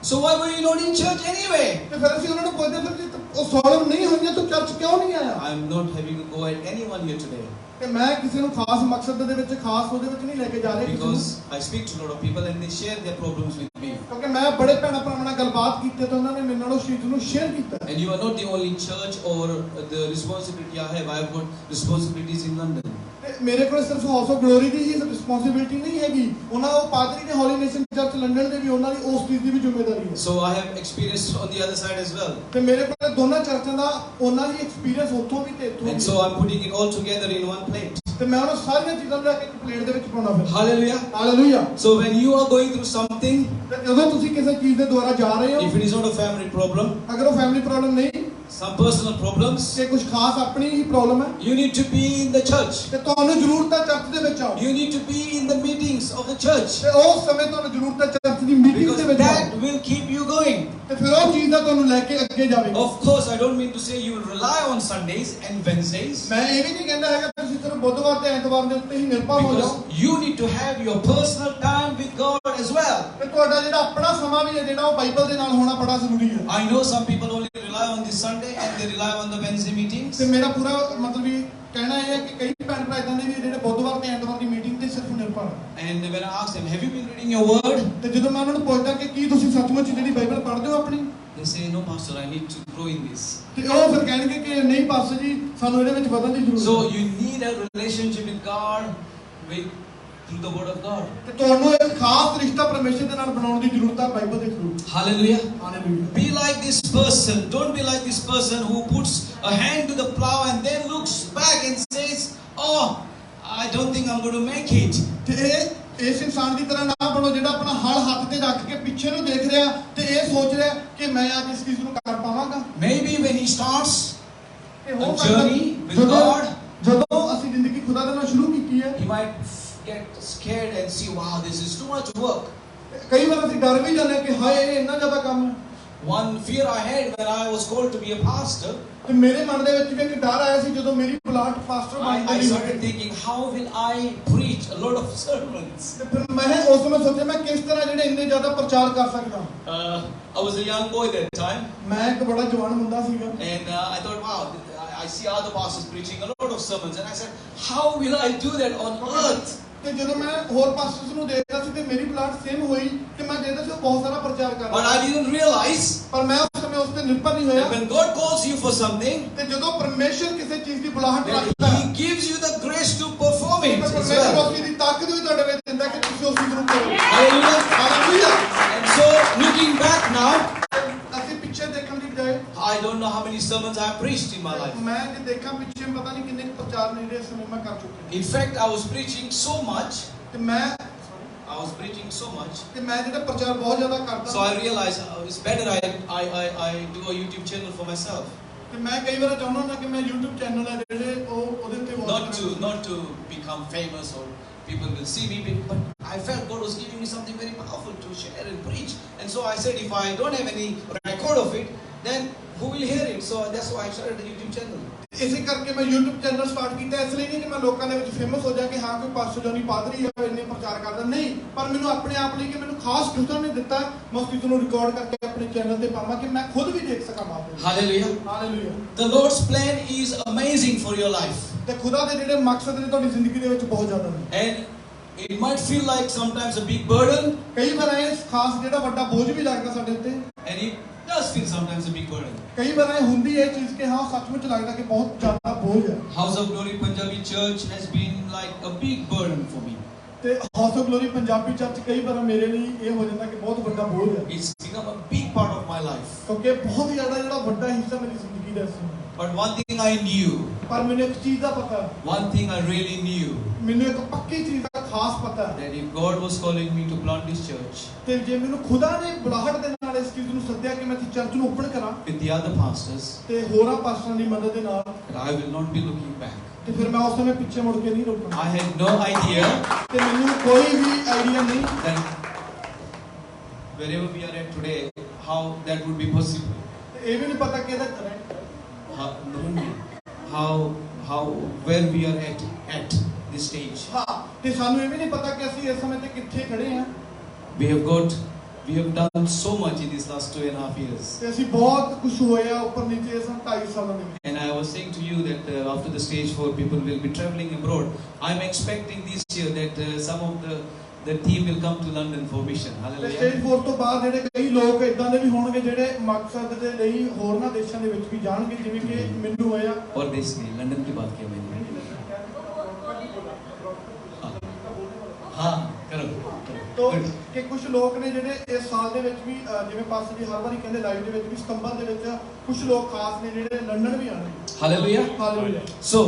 So why were you not in church anyway? ਤੇ ਫਿਰ ਅਸੀਂ ਉਹਨਾਂ ਨੂੰ ਪੁੱਛਦੇ ਫਿਰ ਜੇ ਉਹ ਸੋਲਵ ਨਹੀਂ ਹੋਈਆਂ ਤਾਂ ਚਰਚ ਕਿਉਂ ਨਹੀਂ ਆਇਆ? I am not having to go at anyone here today. ਤੇ ਮੈਂ ਕਿਸੇ ਨੂੰ ਖਾਸ ਮਕਸਦ ਦੇ ਵਿੱਚ ਖਾਸ ਉਹਦੇ ਵਿੱਚ ਨਹੀਂ ਲੈ ਕੇ ਜਾ ਰਿਹਾ ਕਿਸੇ ਨੂੰ। Because I speak to a lot of people and they share their problems with me. ਕਿਉਂਕਿ ਮੈਂ ਬੜੇ ਭੈਣਾਂ ਭਰਾਵਾਂ ਨਾਲ ਗੱਲਬਾਤ ਕੀਤੀ ਤੇ ਉਹਨਾਂ ਨੇ ਮੇਰੇ ਨਾਲ ਉਸ ਚੀਜ਼ ਨੂੰ ਸ਼ੇਅਰ ਕੀਤਾ। And you are not the only church or the responsibility I have. I have got responsibilities in London. ਤੇ ਮੇਰੇ ਕੋਲ ਸਿਰਫ house of glory the he responsibility ਨਹੀਂ ਹੈਗੀ, ਉਹਨਾਂ ਉਹ ਪਾਦਰੀ ਨੇ ਹੋਲੀ ਨੇਸ਼ਨ ਚਰਚ ਲੰਡਨ ਦੇ ਵੀ ਉਹਨਾਂ ਦੀ ਉਸ ਚੀਜ਼ ਦੀ ਵੀ ਜ਼ਿੰਮੇਵਾਰੀ ਹੈ। So I have experienced on the other side as well. ਤੇ ਮੇਰੇ ਕੋਲ ਦੋਨਾਂ ਚਰਚਾਂ ਦਾ ਉਹਨਾਂ ਹੀ ਐਕਸਪੀਰੀਅੰਸ ਉੱਥੋਂ ਵੀ ਤੇ ਇੱਥੋਂ And we. so I'm putting it all together in one plate. ਤੇ ਮੈਂ ਉਹਨਾਂ ਸਾਰੀਆਂ ਚੀਜ਼ਾਂ ਨੂੰ ਲੈ ਕੇ ਇੱਕ ਪਲੇਟ ਦੇ ਵਿੱਚ ਪਾਉਣਾ ਫਿਰ। Hallelujah. Hallelujah. So when you are going through something, ਤੇ ਜਦੋਂ ਤੁਸੀਂ ਕਿਸੇ ਚੀਜ਼ ਦੇ ਦੁਆਰਾ ਜਾ ਰਹੇ ਹੋ, if it is not a family problem, ਅਗਰ ਉਹ ਫੈਮਿਲੀ ਪ੍ਰੋਬਲਮ ਨਹੀਂ, some personal problems, ਤੇ ਕੁਝ ਖਾਸ ਆਪਣੀ ਹੀ ਪ੍ਰੋਬਲਮ ਹੈ, you need to be in the church. ਤੇ ਤੁਹਾਨੂੰ ਜ਼ਰੂਰਤ ਹੈ ਚਰਚ ਦੇ ਵਿੱਚ ਆਓ। You need to be in the meetings of the church. ਤੇ ਉਸ ਸਮੇਂ ਤੁਹਾਨੂੰ ਜ਼ਰੂਰਤ ਹੈ ਚਰਚ ਦੀ ਮੀਟਿੰਗ Because ਦੇ ਵਿੱਚ that ਆਓ। will keep you going. ਤੇ ਫਿਰ ਉਹ ਚੀਜ਼ ਦਾ ਤੁਹਾਨੂੰ ਲੈ ਕੇ ਅੱਗੇ ਜਾਵੇਗਾ। Of course, I don't mean to say you will rely on Sundays and Wednesdays. ਮੈਂ ਇਹ ਵੀ ਨਹੀਂ ਕਹਿੰਦਾ ਹੈਗਾ ਤੁਸੀਂ ਸਿਰਫ ਬੁੱਧਵਾਰ ਤੇ ਐਤਵਾਰ ਦੇ ਉੱਤੇ ਹੀ ਨਿਰਭਰ ਹੋ ਜਾਓ। Because you need to have your personal time with God as well. ਤੇ ਤੁਹਾਡਾ ਜਿਹੜਾ ਆਪਣਾ ਸਮਾਂ ਵੀ ਹੈ ਜਿਹੜਾ ਉਹ ਬਾਈਬਲ ਦੇ ਨਾਲ ਹੋਣਾ ਬੜਾ ਜ਼ਰੂਰੀ ਹੈ। I know some people only rely on the Sunday and they rely on the Wednesday meetings. ਤੇ ਮੇਰਾ ਪੂਰਾ ਮਤਲਬ ਵੀ ਕਹਿਣਾ ਇਹ ਹੈ ਕਿ ਕਈ ਭੈਣ ਭਰਾ ਇਦਾਂ ਦੇ ਵੀ ਜਿਹੜੇ ਬੁੱਧਵਾਰ ਤੇ ਐਤਵਾਰ ਦੀ ਮੀਟਿੰਗ ਤੇ ਸਿਰਫ ਨਿਰਭਰ ਹੈ। And when I ask them, have you been reading your word? ਤੇ ਜਦੋਂ ਮੈਂ ਉਹਨਾਂ ਨੂੰ ਪੁੱਛਦਾ ਕਿ ਕੀ ਤੁਸੀਂ ਸੱਚਮੁੱਚ ਜਿਹੜੀ ਬਾਈਬਲ ਪੜ੍ਹਦੇ ਹੋ ਆਪਣੀ, They say, no, Pastor, I need to grow in this. ਤੇ ਉਹ ਫਿਰ ਕਹਿਣਗੇ ਕਿ ਨਹੀਂ ਪਾਸਟਰ ਜੀ ਸਾਨੂੰ ਇਹਦੇ ਵਿੱਚ ਵਧਣ ਦੀ ਜ਼ਰੂਰਤ So ਹੈ। you need a relationship with God through the word of God. ਤੇ ਤੁਹਾਨੂੰ ਇੱਕ ਖਾਸ ਰਿਸ਼ਤਾ ਪਰਮੇਸ਼ਰ ਦੇ ਨਾਲ ਬਣਾਉਣ ਦੀ ਜ਼ਰੂਰਤ ਹੈ ਬਾਈਬਲ ਦੇ through. Hallelujah. Hallelujah. Be like this person. Don't be like this person who puts a hand to the plow and then looks back and says, oh, I don't think I'm going to make it. ਤੇ ਇਸ ਇਨਸਾਨ ਦੀ ਤਰ੍ਹਾਂ ਨਾ ਬਣੋ ਜਿਹੜਾ ਆਪਣਾ ਹਲ ਹੱਥ ਤੇ ਰੱਖ ਕੇ ਪਿੱਛੇ ਨੂੰ ਦੇਖ ਰਿਹਾ ਤੇ ਇਹ ਸੋਚ ਰਿਹਾ ਕਿ ਮੈਂ ਅੱਜ ਇਸ ਚੀਜ਼ ਨੂੰ ਕਰ ਪਾਵਾਂਗਾ। Maybe when he starts ਤੇ a ਹੋ ਸਕਦਾ journey with God, ਜਦੋਂ ਅਸੀਂ ਜ਼ਿੰਦਗੀ ਖੁਦਾ ਦੇ ਨਾਲ ਸ਼ੁਰੂ ਕੀਤੀ ਹੈ, he might get scared and see, wow, this is too much work. ਕਈ ਵਾਰ ਅਸੀਂ ਡਰ ਵੀ ਜਾਂਦੇ ਹਾਂ ਕਿ ਹਾਏ ਇਹ ਇੰਨਾ ਜ਼ਿਆਦਾ ਕੰਮ ਹੈ। One fear I had when I was called to be a pastor, ਤੇ ਮੇਰੇ ਮਨ ਦੇ ਵਿੱਚ ਵੀ ਇੱਕ ਡਰ ਆਇਆ ਸੀ ਜਦੋਂ ਮੇਰੀ ਬਲਾਟ ਪਾਸਟਰ ਬਣ I ਗਈ। started thinking, how will I preach a lot of sermons? ਤੇ ਫਿਰ ਮੈਂ ਉਸ ਸਮੇਂ ਸੋਚਿਆ ਮੈਂ ਕਿਸ ਤਰ੍ਹਾਂ ਜਿਹੜੇ ਇੰਨੇ ਜ਼ਿਆਦਾ ਪ੍ਰਚਾਰ ਕਰ ਸਕਦਾ। I was a young boy that time, ਮੈਂ ਇੱਕ ਬੜਾ ਜਵਾਨ ਮੁੰਡਾ ਸੀਗਾ and I thought, wow, I see other pastors preaching a lot of sermons, and I said, how will I do that on earth? ਤੇ ਜਦੋਂ ਮੈਂ ਹੋਰ ਪਾਸਟਰਸ ਨੂੰ ਦੇਖਦਾ ਸੀ ਤੇ ਮੇਰੀ ਬਲਾਟ ਸੇਮ ਹੋਈ ਤੇ ਮੈਂ ਦੇਖਦਾ ਸੀ ਉਹ ਬਹੁਤ ਸਾਰਾ ਪ੍ਰਚਾਰ ਕਰ But ਰਿਹਾ। I didn't realize ਪਰ ਮੈਂ ਉਸ ਸਮੇਂ ਉਸ ਤੇ ਨਿਰਭਰ ਨਹੀਂ ਹੋਇਆ। that when God calls you for something, ਤੇ ਜਦੋਂ ਪਰਮੇਸ਼ਰ ਕਿਸੇ ਚੀਜ਼ ਦੀ ਬੁਲਾਹਟ then ਰੱਖਦਾ ਹੈ, He gives you the grace to perform it as ਪਰਮੇਸ਼ਰ well. ਉਸ ਚੀਜ਼ ਦੀ ਤਾਕਤ ਵੀ ਤੁਹਾਡੇ ਵਿੱਚ ਦਿੰਦਾ ਕਿ ਤੁਸੀਂ ਉਸ ਚੀਜ਼ ਨੂੰ ਕਰੋ। Hallelujah. Hallelujah. And so, looking back now, ਅਸੀਂ ਪਿੱਛੇ ਦੇਖਣ ਦੀ ਬਜਾਏ I don't know how many sermons I have preached in my life. ਮੈਂ ਜੇ ਦੇਖਾਂ ਪਿੱਛੇ ਪਤਾ ਨਹੀਂ ਕਿੰਨੇ ਕੁ ਪ੍ਰਚਾਰ ਨੇ ਜਿਹੜੇ ਇਸ ਸਮੇਂ ਮੈਂ ਕਰ ਚੁੱਕਿਆ। In fact, I was preaching so much. ਤੇ ਮੈਂ ਤੇ ਮੈਂ ਜਿਹੜਾ ਪ੍ਰਚਾਰ ਬਹੁਤ ਜ਼ਿਆਦਾ ਕਰਦਾ। So I realized it's better I do a YouTube channel for myself. ਤੇ ਮੈਂ ਕਈ ਵਾਰ ਚਾਹੁੰਦਾ ਹਾਂ ਕਿ ਮੈਂ YouTube ਚੈਨਲ ਹੈ ਜਿਹੜੇ ਉਹ ਉਹਦੇ ਉੱਤੇ Not to become famous or people will see me, but I felt God was giving me something very powerful to share and preach. And so I said, if I don't have any record of it, then who will hear it? So that's why I started a YouTube channel. ਇਸੇ ਕਰਕੇ ਮੈਂ YouTube channel start ਕੀਤਾ। ਇਸ ਲਈ ਨਹੀਂ ਕਿ ਮੈਂ ਲੋਕਾਂ ਦੇ ਵਿੱਚ ਫੇਮਸ ਹੋ ਜਾ ਕਿ ਹਾਂ ਕੋਈ ਪਾਸਟਰ ਜੋਨੀ ਪਾਦਰੀ ਹੈ ਇੰਨੇ ਪ੍ਰਚਾਰ ਕਰਦਾ, ਨਹੀਂ, ਪਰ ਮੈਨੂੰ ਆਪਣੇ ਆਪ ਲਈ ਕਿ ਮੈਨੂੰ ਖਾਸ ਖੁਦਾ ਨੇ ਦਿੱਤਾ ਮੈਂ ਉਸ ਚੀਜ਼ ਨੂੰ ਰਿਕਾਰਡ ਕਰਕੇ ਆਪਣੇ ਚੈਨਲ ਤੇ ਪਾਵਾਂ ਕਿ ਮੈਂ ਖੁਦ ਵੀ ਦੇਖ ਸਕਾਂ ਮਾਪੇ। Hallelujah. Hallelujah. The Lord's plan is amazing for your life. ਤੇ ਖੁਦਾ ਦੇ ਜਿਹੜੇ ਮਕਸਦ ਨੇ ਤੁਹਾਡੀ ਜ਼ਿੰਦਗੀ ਦੇ ਵਿੱਚ ਬਹੁਤ ਜ਼ਿਆਦਾ ਨੇ। And it might feel like sometimes a big burden. ਕਈ ਵਾਰ ਇਹ ਖਾਸ ਜਿਹੜਾ ਵੱਡਾ ਬੋਝ ਵੀ ਲੱਗਦਾ ਸਾਡੇ ਉੱਤੇ। And it does feel sometimes a big burden. ਕਈ ਵਾਰ ਇਹ ਹੁੰਦੀ ਹੈ ਚੀਜ਼ ਕਿ ਹਾਂ ਸੱਚਮੁੱਚ ਲੱਗਦਾ ਕਿ ਬਹੁਤ ਜ਼ਿਆਦਾ ਬੋਝ ਹੈ। House of Glory Punjabi Church has been like a big burden for me. ਤੇ house of glory Punjabi church ਕਈ ਵਾਰ ਮੇਰੇ ਲਈ ਇਹ ਹੋ ਜਾਂਦਾ ਕਿ ਬਹੁਤ ਵੱਡਾ ਬੋਝ ਹੈ। It's become a big part of my life. ਕਿਉਂਕਿ ਬਹੁਤ ਜ਼ਿਆਦਾ ਜਿਹੜਾ ਵੱਡਾ ਹਿੱਸਾ ਮੇਰੀ ਜ਼ਿੰਦਗੀ ਦਾ ਸੀ। But one thing I knew, ਪਰ ਮੈਨੂੰ ਇੱਕ ਚੀਜ਼ ਦਾ ਪਤਾ, one thing I really knew, ਮੈਨੂੰ ਇੱਕ ਪੱਕੀ ਚੀਜ਼ ਦਾ ਖਾਸ ਪਤਾ ਹੈ that if God was calling me to plant this church ਤੇ ਜੇ ਮੈਨੂੰ ਖੁਦਾ ਨੇ ਬੁਲਾਹਟ ਦੇ ਨਾਲ ਇਸ ਚੀਜ਼ ਨੂੰ ਸੱਦਿਆ ਕਿ ਮੈਂ ਇਸ ਚਰਚ ਨੂੰ ਓਪਨ ਕਰਾਂ with the other pastors, ਤੇ ਹੋਰਾਂ ਪਾਸਟਰਾਂ ਦੀ ਮਦਦ ਦੇ ਨਾਲ, that I will not be looking back. ਤੇ ਫਿਰ ਮੈਂ ਉਸ ਸਮੇਂ ਪਿੱਛੇ ਮੁੜ ਕੇ ਨਹੀਂ ਰੋਕਣਾ। I had no idea ਤੇ ਮੈਨੂੰ ਕੋਈ ਵੀ ਆਈਡੀਆ ਨਹੀਂ that wherever we are at today, how that would be possible. ਤੇ ਇਹ ਵੀ ਨਹੀਂ ਪਤਾ ਕਿ ਇਹਦਾ How where we are at this stage. ਹਾਂ ਤੇ ਸਾਨੂੰ ਇਹ ਵੀ ਨਹੀਂ ਪਤਾ ਕਿ ਅਸੀਂ ਇਸ ਸਮੇਂ ਤੇ ਕਿੱਥੇ ਖੜੇ ਹਾਂ। We have done so much in these last 2.5 years. ਤੇ ਅਸੀਂ ਬਹੁਤ ਕੁਝ ਹੋਇਆ ਉੱਪਰ ਨੀਚੇ ਇਸ 2.5 ਸਾਲਾਂ ਦੇ ਵਿੱਚ। And I was saying to you that after the stage 4 people will be traveling abroad. I'm expecting this year that some of the team will come to London for mission. Stage Hallelujah. 4 ਤੋਂ ਬਾਅਦ ਜਿਹੜੇ ਕਈ ਲੋਕ ਇਦਾਂ ਦੇ ਵੀ ਹੋਣਗੇ ਜਿਹੜੇ ਮਕਸਦ ਦੇ ਲਈ ਹੋਰਨਾਂ ਦੇਸ਼ਾਂ ਦੇ ਵਿੱਚ ਵੀ ਜਾਣਗੇ ਜਿਵੇਂ ਕਿ ਮੈਨੂੰ ਹੋਇਆ। और देश में लंदन की बात किया मैंने. हाँ करो. तो ਕਿ ਕੁਝ ਲੋਕ ਨੇ ਜਿਹੜੇ ਇਸ ਸਾਲ ਦੇ ਵਿੱਚ ਵੀ ਜਿਵੇਂ ਪਾਸਟਰ ਜੀ ਹਰ ਵਾਰੀ ਕਹਿੰਦੇ ਲਾਈਵ ਦੇ ਵਿੱਚ ਵੀ ਸਤੰਬਰ ਦੇ ਵਿੱਚ ਕੁਝ ਲੋਕ ਖਾਸ ਨੇ ਜਿਹੜੇ ਲੰਡਨ ਵੀ ਆਣਗੇ। Hallelujah. Hallelujah. So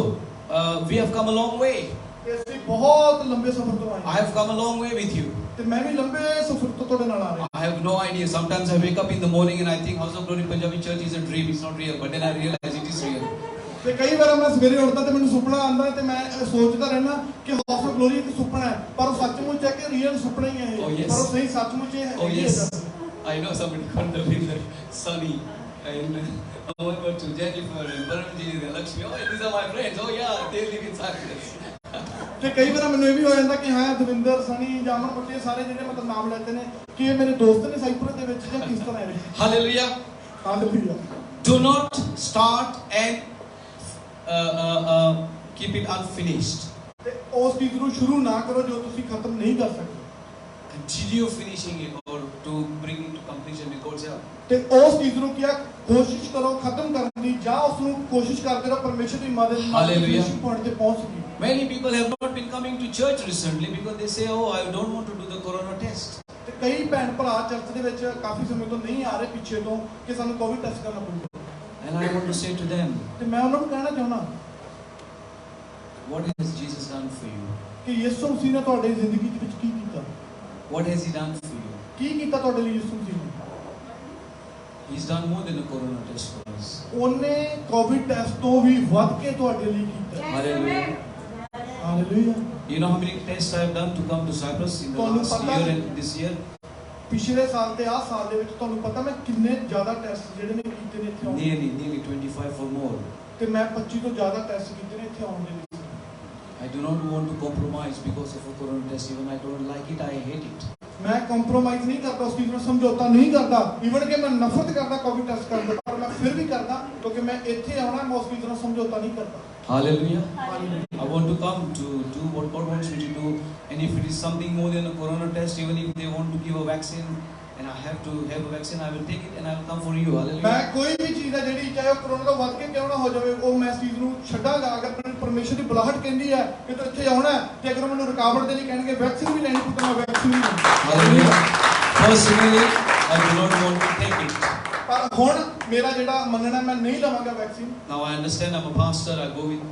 we have come a long way. ਤੇ ਅਸੀਂ ਬਹੁਤ ਲੰਬੇ ਸਫ਼ਰ ਤੋਂ ਆਏ I have come a long way with you. ਤੇ ਮੈਂ ਵੀ ਲੰਬੇ ਸਫ਼ਰ ਤੋਂ ਤੁਹਾਡੇ ਨਾਲ ਆ ਰਿਹਾ। I have no idea. Sometimes I wake up in the morning and I think House of Glory Punjabi Church is a dream. It's not real. But then I realize it is real. ਤੇ ਕਈ ਵਾਰ ਮੈਂ ਸਵੇਰੇ ਉੱਠਦਾ ਤੇ ਮੈਨੂੰ ਸੁਪਨਾ ਆਉਂਦਾ ਤੇ ਮੈਂ ਸੋਚਦਾ ਰਹਿਣਾ ਕਿ ਹਾਊਸ ਆਫ ਗਲੋਰੀ ਇੱਕ ਸੁਪਨਾ ਹੈ ਪਰ ਉਹ ਸੱਚਮੁੱਚ ਹੈ ਕਿ ਰੀਅਲ ਸੁਪਨਾ ਹੀ ਹੈ ਇਹ। Oh, yes. ਪਰ ਉਹ ਸਹੀ ਸੱਚਮੁੱਚ ਹੈ। Oh yes. I know somebody called the winner Sunny and Aman to Jennifer and Baranji and Lakshmi. Oh, these are my friends. Oh yeah, they live in Cyprus. ਤੇ ਕਈ ਵਾਰ ਮੈਨੂੰ ਇਹ ਵੀ ਹੋ ਜਾਂਦਾ ਕਿ ਹਾਂ ਦਵਿੰਦਰ ਸਣੀ ਜਾਮਨ ਪੱਟੀ ਸਾਰੇ ਜਿਹੜੇ ਮਤਲਬ ਨਾਮ ਲੈਤੇ ਨੇ ਕਿ ਇਹ ਮੇਰੇ ਦੋਸਤ ਨੇ ਸਾਈਪ੍ਰਸ ਦੇ ਵਿੱਚ ਜਾਂ ਕਿਸ ਤਰ੍ਹਾਂ ਹੈ। Hallelujah. Hallelujah. Do not start and keep it unfinished. ਤੇ ਉਸ ਚੀਜ਼ ਨੂੰ ਸ਼ੁਰੂ ਨਾ ਕਰੋ ਜੋ ਤੁਸੀਂ ਖਤਮ ਨਹੀਂ ਕਰ ਸਕਦੇ। Continue finishing it or to bring it to completion with God's help. ਤੇ ਉਸ ਚੀਜ਼ ਨੂੰ ਕਿਹਾ ਕੋਸ਼ਿਸ਼ ਕਰੋ ਖਤਮ ਕਰਨ ਦੀ ਜਾਂ ਉਸ ਨੂੰ ਕੋਸ਼ਿਸ਼ ਕਰਦੇ ਰਹੋ ਪਰਮੇਸ਼ਰ ਦੀ ਮਦਦ ਨਾਲ ਹਾਲੇਲੂਇਆ। ਫਿਨਿਸ਼ਿੰਗ ਪੁਆਇੰਟ ਤੇ ਪਹੁੰਚ ਗਈ। Many people have not been coming to church recently because they say, oh, I don't want to do the corona test. ਤੇ ਕਈ ਭੈਣ ਭਰਾ ਚਰਚ ਦੇ ਵਿੱਚ ਕਾਫੀ ਸਮੇਂ ਤੋਂ ਨਹੀਂ ਆ ਰਹੇ ਪਿੱਛੇ ਤੋਂ ਕਿ ਸਾਨੂੰ ਕੋਵਿਡ ਟੈਸਟ ਕਰਨਾ ਪਊਗਾ। And I want to say to them, ਤੇ ਮੈਂ ਉਹਨਾਂ ਨੂੰ ਕਹਿਣਾ ਚਾਹੁੰਦਾ what has Jesus done for you? ਕਿ ਯਿਸੂ ਮਸੀਹ ਨੇ ਤੁਹਾਡੀ ਜ਼ਿੰਦਗੀ ਦੇ ਵਿੱਚ ਕੀ ਕੀਤਾ? What has he done for you? ਕੀ ਕੀਤਾ ਤੁਹਾਡੇ ਲਈ ਯਿਸੂ ਮਸੀਹ ਨੇ? He's done more than a corona test for us. ਉਹਨੇ ਕੋਵਿਡ ਟੈਸਟ ਤੋਂ ਵੀ ਵੱਧ ਕੇ ਤੁਹਾਡੇ ਲਈ ਕੀਤਾ। Hallelujah. Hallelujah. You know how many tests I have done to come to Cyprus in the ਤੁਹਾਨੂੰ last ਪਤਾ year ਹੈ? and this year? ਪਿਛਲੇ ਸਾਲ ਤੇ ਆਹ ਸਾਲ ਦੇ ਵਿੱਚ ਤੁਹਾਨੂੰ ਪਤਾ ਮੈਂ ਕਿੰਨੇ ਜ਼ਿਆਦਾ ਟੈਸਟ ਜਿਹੜੇ ਨੇ ਕੀਤੇ ਨੇ ਇੱਥੇ ਆਉਣ ਦੇ। Nearly 25 or more. ਤੇ ਮੈਂ 25 ਤੋਂ ਜ਼ਿਆਦਾ ਟੈਸਟ ਕੀਤੇ ਨੇ ਇੱਥੇ ਆਉਣ ਦੇ ਲਈ। I do not want to compromise because of a corona test. Even I don't like it, I hate it. ਮੈਂ ਕੰਪਰੋਮਾਈਜ਼ ਨਹੀਂ ਕਰਦਾ ਉਸ ਚੀਜ਼ ਨੂੰ ਸਮਝੌਤਾ ਨਹੀਂ ਕਰਦਾ ਈਵਨ ਕਿ ਮੈਂ ਨਫ਼ਰਤ ਕਰਦਾ ਕੋਵਿਡ ਟੈਸਟ ਕਰਨ ਤੋਂ ਪਰ ਮੈਂ ਫਿਰ ਵੀ ਕਰਦਾ ਕਿਉਂਕਿ ਮੈਂ ਇੱਥੇ ਆਉਣਾ ਮੈਂ ਉਸ ਚੀਜ਼ ਨਾਲ ਸਮਝੌਤਾ ਨਹੀਂ ਕਰਦਾ। Hallelujah. I want to come to do what God wants me to do. And if it is something more than a corona test, even if they want to give a vaccine and I have to have a vaccine, I will take it and I will come for you. Hallelujah. ਮੈਂ ਕੋਈ ਵੀ ਚੀਜ਼ ਹੈ ਜਿਹੜੀ ਚਾਹੇ ਉਹ corona ਤੋਂ ਵੱਧ ਕੇ ਕਿਉਂ ਨਾ ਹੋ ਜਾਵੇ ਉਹ ਮੈਂ ਇਸ ਚੀਜ਼ ਨੂੰ ਛੱਡਾਂਗਾ ਅਗਰ ਮੈਨੂੰ ਪਰਮੇਸ਼ਰ ਦੀ ਬੁਲਾਹਟ ਕਹਿੰਦੀ ਹੈ ਕਿ ਤੂੰ ਇੱਥੇ ਆਉਣਾ ਤੇ ਅਗਰ ਮੈਨੂੰ ਰੁਕਾਵਟ ਦੇ ਲਈ ਕਹਿਣਗੇ ਵੈਕਸੀਨ ਵੀ ਲੈਣੀ ਪੁੱਤ ਮੈਂ ਵੈਕਸੀਨ ਵੀ ਲੈਣੀ। Hallelujah. Personally, I do not want to take it. ਪਰ ਹੁਣ ਮੇਰਾ ਜਿਹੜਾ ਮੰਨਣਾ ਮੈਂ ਨਹੀਂ ਲਵਾਂਗਾ vaccine. Now I understand I'm a pastor. I go with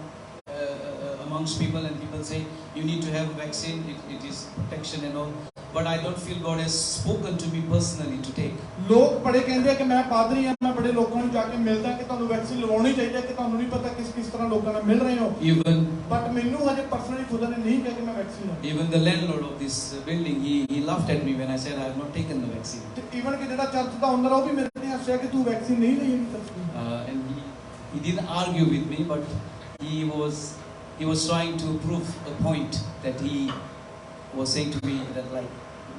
amongst people and people say you need to have a vaccine. It is protection and all. But I don't feel God has spoken to me personally to take. ਲੋਕ ਬੜੇ ਕਹਿੰਦੇ ਆ ਕਿ ਮੈਂ ਪਾਦਰੀ ਆ ਮੈਂ ਬੜੇ ਲੋਕਾਂ ਨੂੰ ਜਾ ਕੇ ਮਿਲਦਾ ਕਿ ਤੁਹਾਨੂੰ ਵੈਕਸੀਨ ਲਵਾਉਣੀ ਚਾਹੀਦੀ ਹੈ ਕਿ ਤੁਹਾਨੂੰ ਨਹੀਂ ਪਤਾ ਕਿਸ ਤਰ੍ਹਾਂ ਲੋਕਾਂ ਨਾਲ ਮਿਲ ਰਹੇ ਹੋ। Even ਬਟ ਮੈਨੂੰ ਹਜੇ ਪਰਸਨਲੀ ਖੁਦ ਨੇ ਨਹੀਂ ਕਿਹਾ ਕਿ ਮੈਂ ਵੈਕਸੀਨ ਲਵਾਂ। Even the landlord of this building, he laughed at me when I said I have not taken the vaccine. ਤੇ ਈਵਨ ਕਿ ਜਿਹੜਾ ਚਰਚ ਦਾ ਓਨਰ ਆ ਉਹ ਵੀ ਮੇਰੇ ਤੇ ਹੱਸਿਆ ਕਿ ਤੂੰ ਵੈਕਸੀਨ ਨਹੀਂ ਲਈ ਹੈਗੀ। And he didn't argue with me, but he was trying to prove a point that he was saying to me that like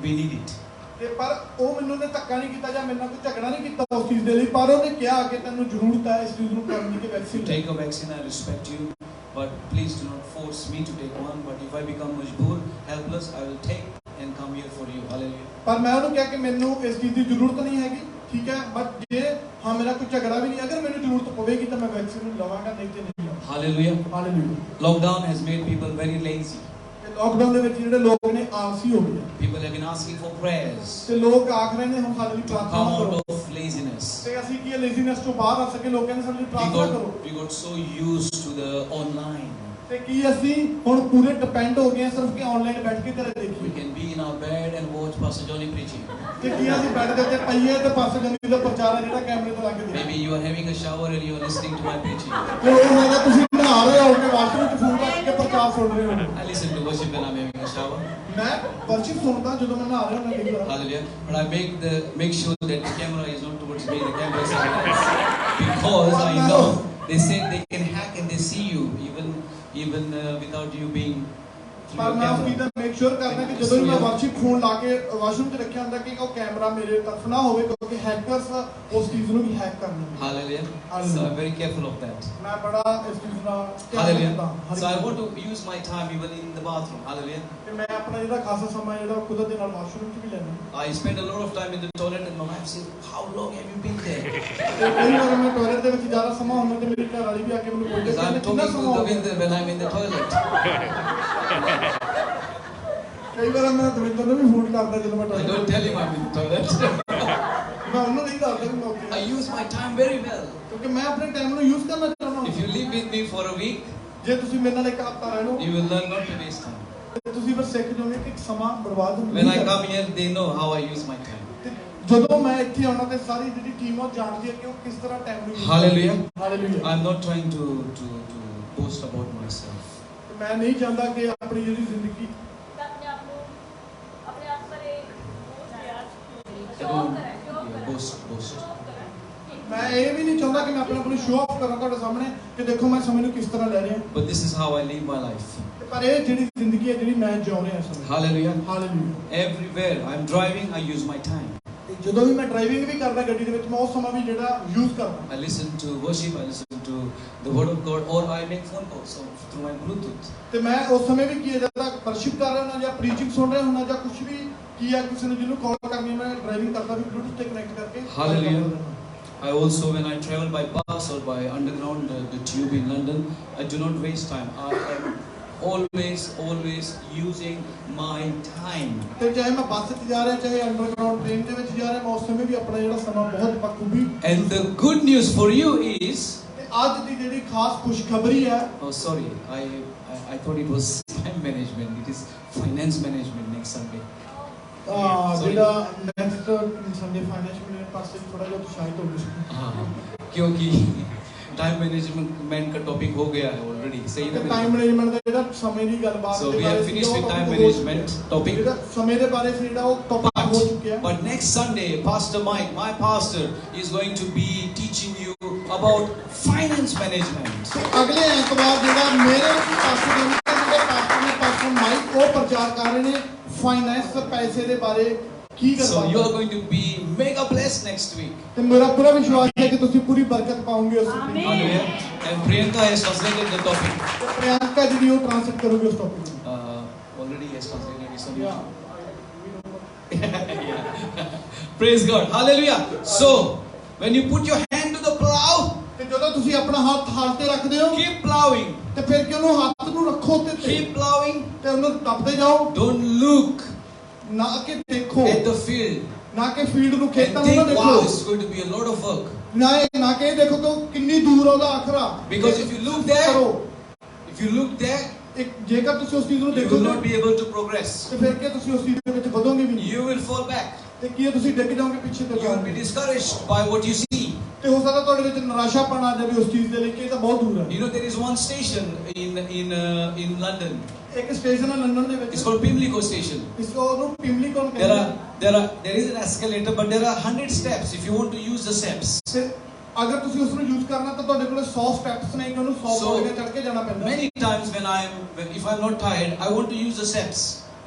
we need it. ਤੇ ਪਰ ਉਹ ਮੈਨੂੰ ਨੇ ਧੱਕਾ ਨਹੀਂ ਕੀਤਾ ਜਾਂ ਮੇਰੇ ਨਾਲ ਕੋਈ ਝਗੜਾ ਨਹੀਂ ਕੀਤਾ ਉਸ ਚੀਜ਼ ਦੇ ਲਈ ਪਰ ਉਹਨੇ ਕਿਹਾ ਕਿ ਤੈਨੂੰ ਜ਼ਰੂਰਤ ਹੈ ਇਸ ਚੀਜ਼ ਨੂੰ ਕਰਨ ਦੀ ਕਿ vaccine Take a vaccine. I respect you, but please do not force me to take one. But if I become majboor, helpless, I will take and come here for you. Hallelujah. ਪਰ ਮੈਂ ਉਹਨੂੰ ਕਿਹਾ ਕਿ ਮੈਨੂੰ ਇਸ ਚੀਜ਼ ਦੀ ਜ਼ਰੂਰਤ ਨਹੀਂ ਹੈਗੀ ਠੀਕ ਹੈ ਬਟ ਜੇ ਹਾਂ ਮੇਰਾ ਕੋਈ ਝਗੜਾ ਵੀ ਨਹੀਂ ਅਗਰ ਮੈਨੂੰ ਜ਼ਰੂਰਤ ਪਵੇਗੀ ਤਾਂ ਮੈਂ ਵੈਕਸੀਨ ਨੂੰ ਲਵਾਂਗਾ ਨਹੀਂ ਤੇ ਨਹੀਂ ਲਵਾਂਗਾ। Hallelujah. Hallelujah. Lockdown has made people very lazy. ਤੇ ਲਾਕਡਾਊਨ ਦੇ ਵਿੱਚ ਜਿਹੜੇ ਲੋਕ ਨੇ ਆਲਸੀ ਹੋ ਗਏ People have been asking for prayers ਤੇ ਲੋਕ ਆਖ ਰਹੇ ਨੇ ਹੁਣ ਸਾਡੇ ਲਈ to ਪ੍ਰਾਰਥਨਾ come ਕਰੋ out of laziness. ਤੇ ਅਸੀਂ ਕੀ ਲੇਜ਼ੀਨੈਸ ਤੋਂ ਬਾਹਰ ਆ ਸਕੇ ਲੋਕਾਂ ਨੇ ਸਾਡੇ ਲਈ ਪ੍ਰਾਰਥਨਾ ਕਰੋ। We got so used to the online. ਤੇ ਕੀ ਅਸੀਂ ਹੁਣ ਪੂਰੇ ਡਿਪੈਂਡ ਹੋ ਗਏ ਸਿਰਫ ਕਿ ਆਨਲਾਈਨ ਬੈਠ ਕੇ ਘਰੇ We ਦੇਖੀਏ can be in our bed and watch Pastor Johnny preaching. ਤੇ ਕੀ ਅਸੀਂ ਬੈੱਡ ਦੇ ਉੱਤੇ ਪਈਏ ਤੇ ਪਾਸੇ ਜੰਮੀ ਦਾ ਪ੍ਰਚਾਰ ਆ ਜਿਹੜਾ ਕੈਮਰੇ ਤੇ ਲਾ ਕੇ ਦੇਖੀਏ। Maybe you are having a shower and you are listening to my preaching. ਤੇ ਉਹ ਹੋਗਾ ਤੁਸੀਂ ਨਹਾ ਨਹਾ ਰਹੇ ਹੋ ਕਿ ਵਾਸ਼ਰੂਮ 'ਚ ਫੋਨ ਰੱਖ ਕੇ ਪ੍ਰਚਾਰ ਸੁਣ ਰਹੇ ਹੋ। I listen to worship when I'm having a shower. ਮੈਂ ਵਰਸ਼ਿਪ ਸੁਣਦਾ ਜਦੋਂ ਮੈਂ ਨਹਾ ਰਿਹਾ ਹੁੰਦਾ ਕਈ ਵਾਰ। Hallelujah. But I make sure that the camera is not towards me. The camera is somewhere else. Because I know they say they can hack and they see you even without you being. ਪਰ ਮੈਂ ਉਸ ਚੀਜ਼ ਦਾ make sure ਕਰਦਾ ਕਿ ਜਦੋਂ ਵੀ ਮੈਂ worship phone ਲਾ ਕੇ washroom 'ਚ ਰੱਖਿਆ ਹੁੰਦਾ ਕਿ ਉਹ ਕੈਮਰਾ ਮੇਰੇ ਤਰਫ ਨਾ ਹੋਵੇ ਕਿਉਂਕਿ ਹੈਕਰਸ ਉਸ ਚੀਜ਼ ਨੂੰ ਵੀ ਹੈਕ ਕਰਨਗੇ। Hallelujah. So I'm very careful of that. ਮੈਂ ਬੜਾ ਇਸ ਚੀਜ਼ ਦਾ Hallelujah. So I want to use my time even in the bathroom. Hallelujah. ਕਿ ਮੈਂ ਆਪਣਾ ਜਿਹੜਾ ਖਾਸਾ ਸਮਾਂ ਜਿਹੜਾ ਕੁਦਰਤ ਦੇ ਨਾਲ ਵਾਸ਼ਰੂਮ 'ਚ ਵੀ ਲੈਣਾ। I spend a lot of time in the toilet and my wife says, "How long have you been there?" ਤੇ ਕਈ ਵਾਰ ਮੈਂ ਟਾਇਲਟ ਦੇ ਵਿੱਚ ਜ਼ਿਆਦਾ ਸਮਾਂ ਹੁੰਦਾ ਤੇ ਮੇਰੀ ਘਰ ਵਾਲੀ ਵੀ ਆ ਕੇ ਮੈਨੂੰ ਪੁੱਛਦੀ Because I'm talking to Davinder when I'm in the toilet. ਕਈ ਵਾਰ ਮੈਂ ਦਵਿੰਦਰ ਨੂੰ ਵੀ ਫੋਨ ਕਰਦਾ ਜਦੋਂ ਮੈਂ I toilet don't tell him I'm in the toilet. ਮੈਂ ਉਹਨੂੰ ਨਹੀਂ ਦੱਸਦਾ ਕਿ ਮੈਂ ਉੱਥੇ I use my time very well. ਕਿਉਂਕਿ ਮੈਂ ਆਪਣੇ ਟਾਈਮ ਨੂੰ ਯੂਜ਼ ਕਰਨਾ ਚਾਹੁੰਦਾ If you live with me for a week, ਜੇ ਤੁਸੀਂ ਮੇਰੇ ਨਾਲ ਇੱਕ ਹਫ਼ਤਾ ਰਹਿ ਲਓ you will learn not to waste time. ਤੇ ਤੁਸੀਂ ਬਸ ਸਿੱਖ ਜਾਓਗੇ ਕਿ ਸਮਾਂ ਬਰਬਾਦ ਨਹੀਂ When I ਕਰਨਾ। come here, they know how I use my time. ਤੇ ਜਦੋਂ ਮੈਂ ਇੱਥੇ ਆਉਣਾ ਤੇ ਸਾਰੀ ਜਿਹੜੀ ਟੀਮ ਉਹ ਜਾਣਦੀ ਹੈ ਕਿ ਉਹ ਕਿਸ ਤਰ੍ਹਾਂ ਟਾਈਮ ਨੂੰ Hallelujah. Hallelujah. I'm not trying to boast about myself. ਮੈਂ ਨਹੀਂ ਚਾਹੁੰਦਾ ਕਿ ਆਪਣੀ ਜਿਹੜੀ ਜ਼ਿੰਦਗੀ I don't boast. ਮੈਂ ਇਹ ਵੀ ਨਹੀਂ ਚਾਹੁੰਦਾ ਕਿ ਮੈਂ ਆਪਣੇ ਆਪ ਨੂੰ ਸ਼ੋਅ ਆਫ ਕਰਾਂ ਤੁਹਾਡੇ ਸਾਹਮਣੇ ਕਿ ਦੇਖੋ ਮੈਂ ਸਮੇਂ ਨੂੰ ਕਿਸ ਤਰ੍ਹਾਂ ਲੈ ਰਿਹਾ। But this is how I live my life. ਪਰ ਇਹ ਜਿਹੜੀ ਜ਼ਿੰਦਗੀ ਹੈ ਜਿਹੜੀ ਮੈਂ ਜਿਉ ਰਿਹਾ ਇਸ ਸਮੇਂ। Hallelujah. Hallelujah. Everywhere I'm driving, I use my time. ਜਦੋਂ ਵੀ ਮੈਂ ਡਰਾਈਵਿੰਗ ਵੀ ਕਰਦਾ ਗੱਡੀ ਦੇ ਵਿੱਚ ਮੈਂ ਉਸ ਸਮਾਂ ਵੀ ਜਿਹੜਾ ਯੂਜ਼ ਕਰਦਾ। I listen to worship, I listen to the word of God, or I make phone calls through my Bluetooth. ਤੇ ਮੈਂ ਉਸ ਸਮੇਂ ਵੀ ਕੀ ਜਿਆਦਾ ਵਰਸ਼ਿਪ ਕਰ ਰਿਹਾ ਹੁੰਦਾ ਜਾਂ ਪ੍ਰੀਚਿੰਗ ਸੁਣ ਰਿਹਾ ਹੁੰਦਾ ਜਾਂ ਕੁਝ ਵੀ ਕੀ ਆ ਕਿਸੇ ਨੂੰ ਜਿਹਨੂੰ ਕਾਲ ਕਰਨੀ ਮੈਂ ਡਰਾਈਵਿੰਗ ਕਰਦਾ ਵੀ ਬਲੂਟੁੱਥ ਤੇ ਕਨੈਕਟ ਕਰਕੇ। Hallelujah. I also, when I travel by bus or by underground, the tube in London, I do not waste time. I am always using my time. ਤੇ ਚਾਹੇ ਮੈਂ ਬੱਸ 'ਚ ਜਾ ਰਿਹਾ ਚਾਹੇ ਅੰਡਰਗਰਾਉਂਡ ਟ੍ਰੇਨ ਦੇ ਵਿੱਚ ਜਾ ਰਿਹਾ ਮੈਂ ਉਸ ਸਮੇਂ ਵੀ ਆਪਣਾ ਜਿਹੜਾ ਸਮਾਂ ਬਹੁਤ ਬਖੂਬੀ। And the good news for you is, ਤੇ ਅੱਜ ਦੀ ਜਿਹੜੀ ਖਾਸ ਖੁਸ਼ਖਬਰੀ ਹੈ। oh sorry, I thought it was time management. It is finance management next Sunday. ਜਿਹੜਾ ਨੈਕਸਟ ਸੰਡੇ ਫਾਈਨੈਂਸ਼ੀਅਲ ਪਾਸੇ ਥੋੜਾ ਜਿਹਾ ਉਤਸ਼ਾਹਿਤ ਹੋ ਗਏ। हाँ, क्योंकि टाइम मैनेजमेंट का टॉपिक हो गया है ऑलरेडी। सही है। ਟਾਈਮ ਮੈਨੇਜਮੈਂਟ ਦਾ ਜਿਹੜਾ ਸਮੇਂ ਦੀ ਗੱਲਬਾਤ So we have finished with time management topic. ਜਿਹੜਾ ਸਮੇਂ ਦੇ ਬਾਰੇ ਸੀ ਜਿਹੜਾ ਉਹ ਟੌਪਿਕ ਹੋ ਚੁੱਕਿਆ। But next Sunday, Pastor Mike, my pastor, is going to be teaching you about finance management. ਅਗਲੇ ਐਤਵਾਰ ਜਿਹੜਾ ਮੇਰੇ ਪਾਸਟਰ ਨੇ ਪਾਸਟਰ ਮਾਈਕ ਉਹ ਪ੍ਰਚਾਰ ਕਰ ਰਹੇ ਨੇ ਫਾਈਨੈਂਸ ਪੈਸੇ ਦੇ ਬਾਰੇ ਕੀ So ਕਰਵਾ। you are going to be mega blessed next week. ਤੇ ਮੇਰਾ ਪੂਰਾ ਵਿਸ਼ਵਾਸ ਹੈ ਕਿ ਤੁਸੀਂ ਪੂਰੀ ਬਰਕਤ ਪਾਓਗੇ ਉਸ ਵਿੱਚ। Hallelujah. And Priyanka has translated the topic. Priyanka ਜੀ ਉਹ ਟ੍ਰਾਂਸਲੇਟ ਕਰੋਗੇ ਉਸ ਟੌਪਿਕ ਨੂੰ। Already has translated it. So yeah. Praise God. Hallelujah. So when you put your hand to the plow, ਤੇ ਜਦੋਂ ਤੁਸੀਂ ਆਪਣਾ ਹੱਥ ਹਲ ਤੇ ਰੱਖਦੇ ਹੋ keep plowing. ਤੇ ਫਿਰ ਕਿ ਉਹਨੂੰ ਹੱਥ ਨੂੰ ਰੱਖੋ ਤੇ Keep plowing. ਤੇ ਉਹਨੂੰ ਟੱਪਦੇ ਜਾਓ। Don't look ਨਾ ਕਿ ਦੇਖੋ at the field ਨਾ ਕਿ ਫੀਲਡ ਨੂੰ and ਖੇਤਾਂ ਨੂੰ ਨਾ think, wow, ਦੇਖੋ it's going to be a lot of work. ਨਾ ਕਿ ਇਹ ਦੇਖੋ ਕਿ ਉਹ ਕਿੰਨੀ ਦੂਰ ਆ ਉਹਦਾ ਆਖਰਾ। Because if you look there, ਕਰੋ if you look there, ਇੱਕ ਜੇਕਰ ਤੁਸੀਂ ਉਸ ਚੀਜ਼ ਨੂੰ you will ਦੇਖੋਗੇ not be able to progress. ਤੇ ਫਿਰ ਕਿ ਤੁਸੀਂ ਉਸ ਚੀਜ਼ ਦੇ ਵਿੱਚ ਵਧੋਗੇ ਵੀ ਨਹੀਂ You will fall back. ਤੇ ਕੀ ਤੁਸੀਂ ਡਿੱਗ ਜਾਓਗੇ ਪਿੱਛੇ ਤੇ You will be ਜਾਓਗੇ discouraged by what you see. ਤੇ ਹੋ ਸਕਦਾ ਤੁਹਾਡੇ ਵਿੱਚ ਨਿਰਾਸ਼ਾਪਣ ਆ ਜਾਵੇ ਉਸ ਚੀਜ਼ ਦੇ ਲਈ ਕਿ ਇਹ ਤਾਂ ਬਹੁਤ ਦੂਰ ਹੈ। You know, there is one station in London. ਇੱਕ ਸਟੇਸ਼ਨ ਹੈ ਲੰਡਨ ਦੇ ਵਿੱਚ It's called Pimlico Station. ਇਸ ਉਹਨੂੰ ਪਿਮਲੀ ਕੋਲ ਕਹਿੰਦੇ There is an escalator, but there are 100 steps if you want to use the steps. ਤੇ ਅਗਰ ਤੁਸੀਂ ਉਸ ਨੂੰ ਯੂਜ਼ ਕਰਨਾ ਤਾਂ ਤੁਹਾਡੇ ਕੋਲ 100 ਸਟੈਪਸ ਨੇ ਕਿ ਉਹਨੂੰ 100 So, ਪੌੜੀਆਂ ਚੜ੍ਹ ਕੇ ਜਾਣਾ ਪੈਂਦਾ। Many times if I'm not tired, I want to use the steps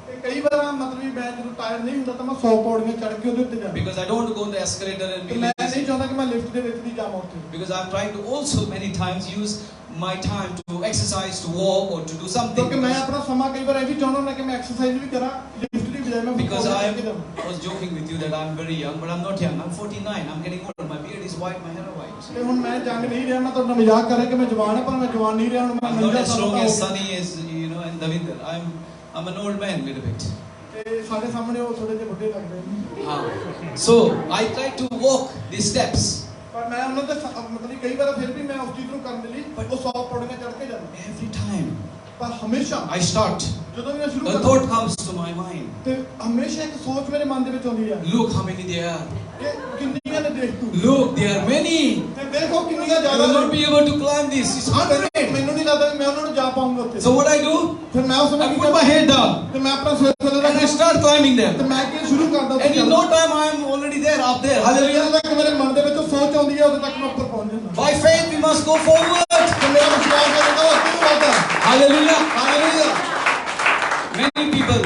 ਤੇ ਕਈ ਵਾਰ ਮਤਲਬ ਵੀ ਮੈਂ ਜਦੋਂ ਟਾਇਰ ਨਹੀਂ ਹੁੰਦਾ ਤਾਂ ਮੈਂ 100 ਪੌੜੀਆਂ ਚੜ੍ਹ ਕੇ ਉਹਦੇ ਉੱਤੇ ਜਾਂਦਾ। because I don't want to go on the escalator and ਤੇ be ਮੈਂ lazy. ਨਹੀਂ ਚਾਹੁੰਦਾ ਕਿ ਮੈਂ ਲਿਫਟ ਦੇ ਵਿੱਚ ਵੀ ਜਾਵਾਂ ਉੱਥੇ। Because I'm trying to also many times use my time to exercise, to walk, or to do something. ਕਿਉਂਕਿ ਮੈਂ ਆਪਣਾ ਸਮਾਂ ਕਈ ਵਾਰ ਇਹ ਵੀ ਚਾਹੁੰਦਾ ਕਿ ਮੈਂ ਐਕਸਰਸਾਈਜ਼ ਵੀ ਕਰਾਂ ਲਿਫਟ ਦੀ ਬਜਾਏ ਮੈਂ Because I ਪੌੜੀਆਂ ਚੜ੍ਹ ਕੇ ਜਾਵਾਂ। was joking with you that I'm very young, but I'm not young. I'm 49. I'm getting old. My beard is white. My hair is white. ਤੇ ਹੁਣ ਮੈਂ ਜੰਗ ਨਹੀਂ ਰਿਹਾ ਮੈਂ ਤੁਹਾਡਾ ਨਾਲ ਮਜ਼ਾਕ ਕਰ ਰਿਹਾ ਕਿ ਮੈਂ ਜਵਾਨ ਹਾਂ ਪਰ ਮੈਂ ਜਵਾਨ ਨਹੀਂ ਰਿਹਾ ਹੁਣ ਮੈਂ I'm not 49 as ਸਾਲ strong ਦਾ as ਹੋ ਗਿਆ। Sunny as and Davinder. I'm an old man, little bit. ਤੇ ਸਾਡੇ ਸਾਹਮਣੇ ਉਹ ਥੋੜੇ ਜਿਹੇ ਵੱਡੇ ਲੱਗਦੇ ਨੇ। So I try to walk these steps. ਪਰ ਮੈਂ ਉਹਨਾਂ ਦੇ ਮਤਲਬ ਕਈ ਵਾਰ ਫਿਰ ਵੀ ਮੈਂ ਉਸ ਚੀਜ਼ ਨੂੰ ਕਰਨ ਦੇ ਲਈ ਉਹ 100 ਪੌੜੀਆਂ ਚੜ੍ਹ ਕੇ ਜਾਂਦਾ। Every time ਪਰ ਹਮੇਸ਼ਾ I start, ਜਦੋਂ ਵੀ ਮੈਂ ਸ਼ੁਰੂ a ਕਰਦਾ thought comes to my mind. ਤੇ ਹਮੇਸ਼ਾ ਇੱਕ ਸੋਚ ਮੇਰੇ ਮਨ ਦੇ ਵਿੱਚ ਆਉਂਦੀ ਹੈ Look how many there are. ਕਿ ਕਿੰਨੀਆਂ ਨੇ ਦੇਖ ਤੂੰ Look, there are many. ਤੇ ਦੇਖੋ ਕਿੰਨੀਆਂ I ਜ਼ਿਆਦਾ will not be able to climb this. It's 100. ਮੈਨੂੰ ਨਹੀਂ ਲੱਗਦਾ ਮੈਂ ਉਹਨਾਂ ਨੂੰ ਜਾ ਪਾਉਂਗਾ ਉੱਥੇ। So what I do? ਫਿਰ ਮੈਂ ਉਸ I ਸਮੇਂ put my head down ਤੇ ਮੈਂ ਆਪਣਾ ਸਿਰ ਥੱਲੇ and I ਰੱਖ start climbing them. ਤੇ ਮੈਂ ਕੀ ਸ਼ੁਰੂ ਕਰਦਾ And in no time I am already there, up there. Hallelujah. ਜਦੋਂ ਤੱਕ ਮੇਰੇ ਮਨ ਦੇ ਵਿੱਚ ਸੋਚ ਆਉਂਦੀ ਹੈ ਉਦੋਂ ਤੱਕ ਮੈਂ ਉੱਪਰ ਪਹੁੰਚ ਜਾਂਦਾ। By faith we must go forward. ਤੇ ਮੇਰਾ ਵਿਸ਼ਵਾਸ ਹੈ ਕਿ ਉਹ ਅੱਗੇ ਵਧਦਾ। Hallelujah. Hallelujah. Many people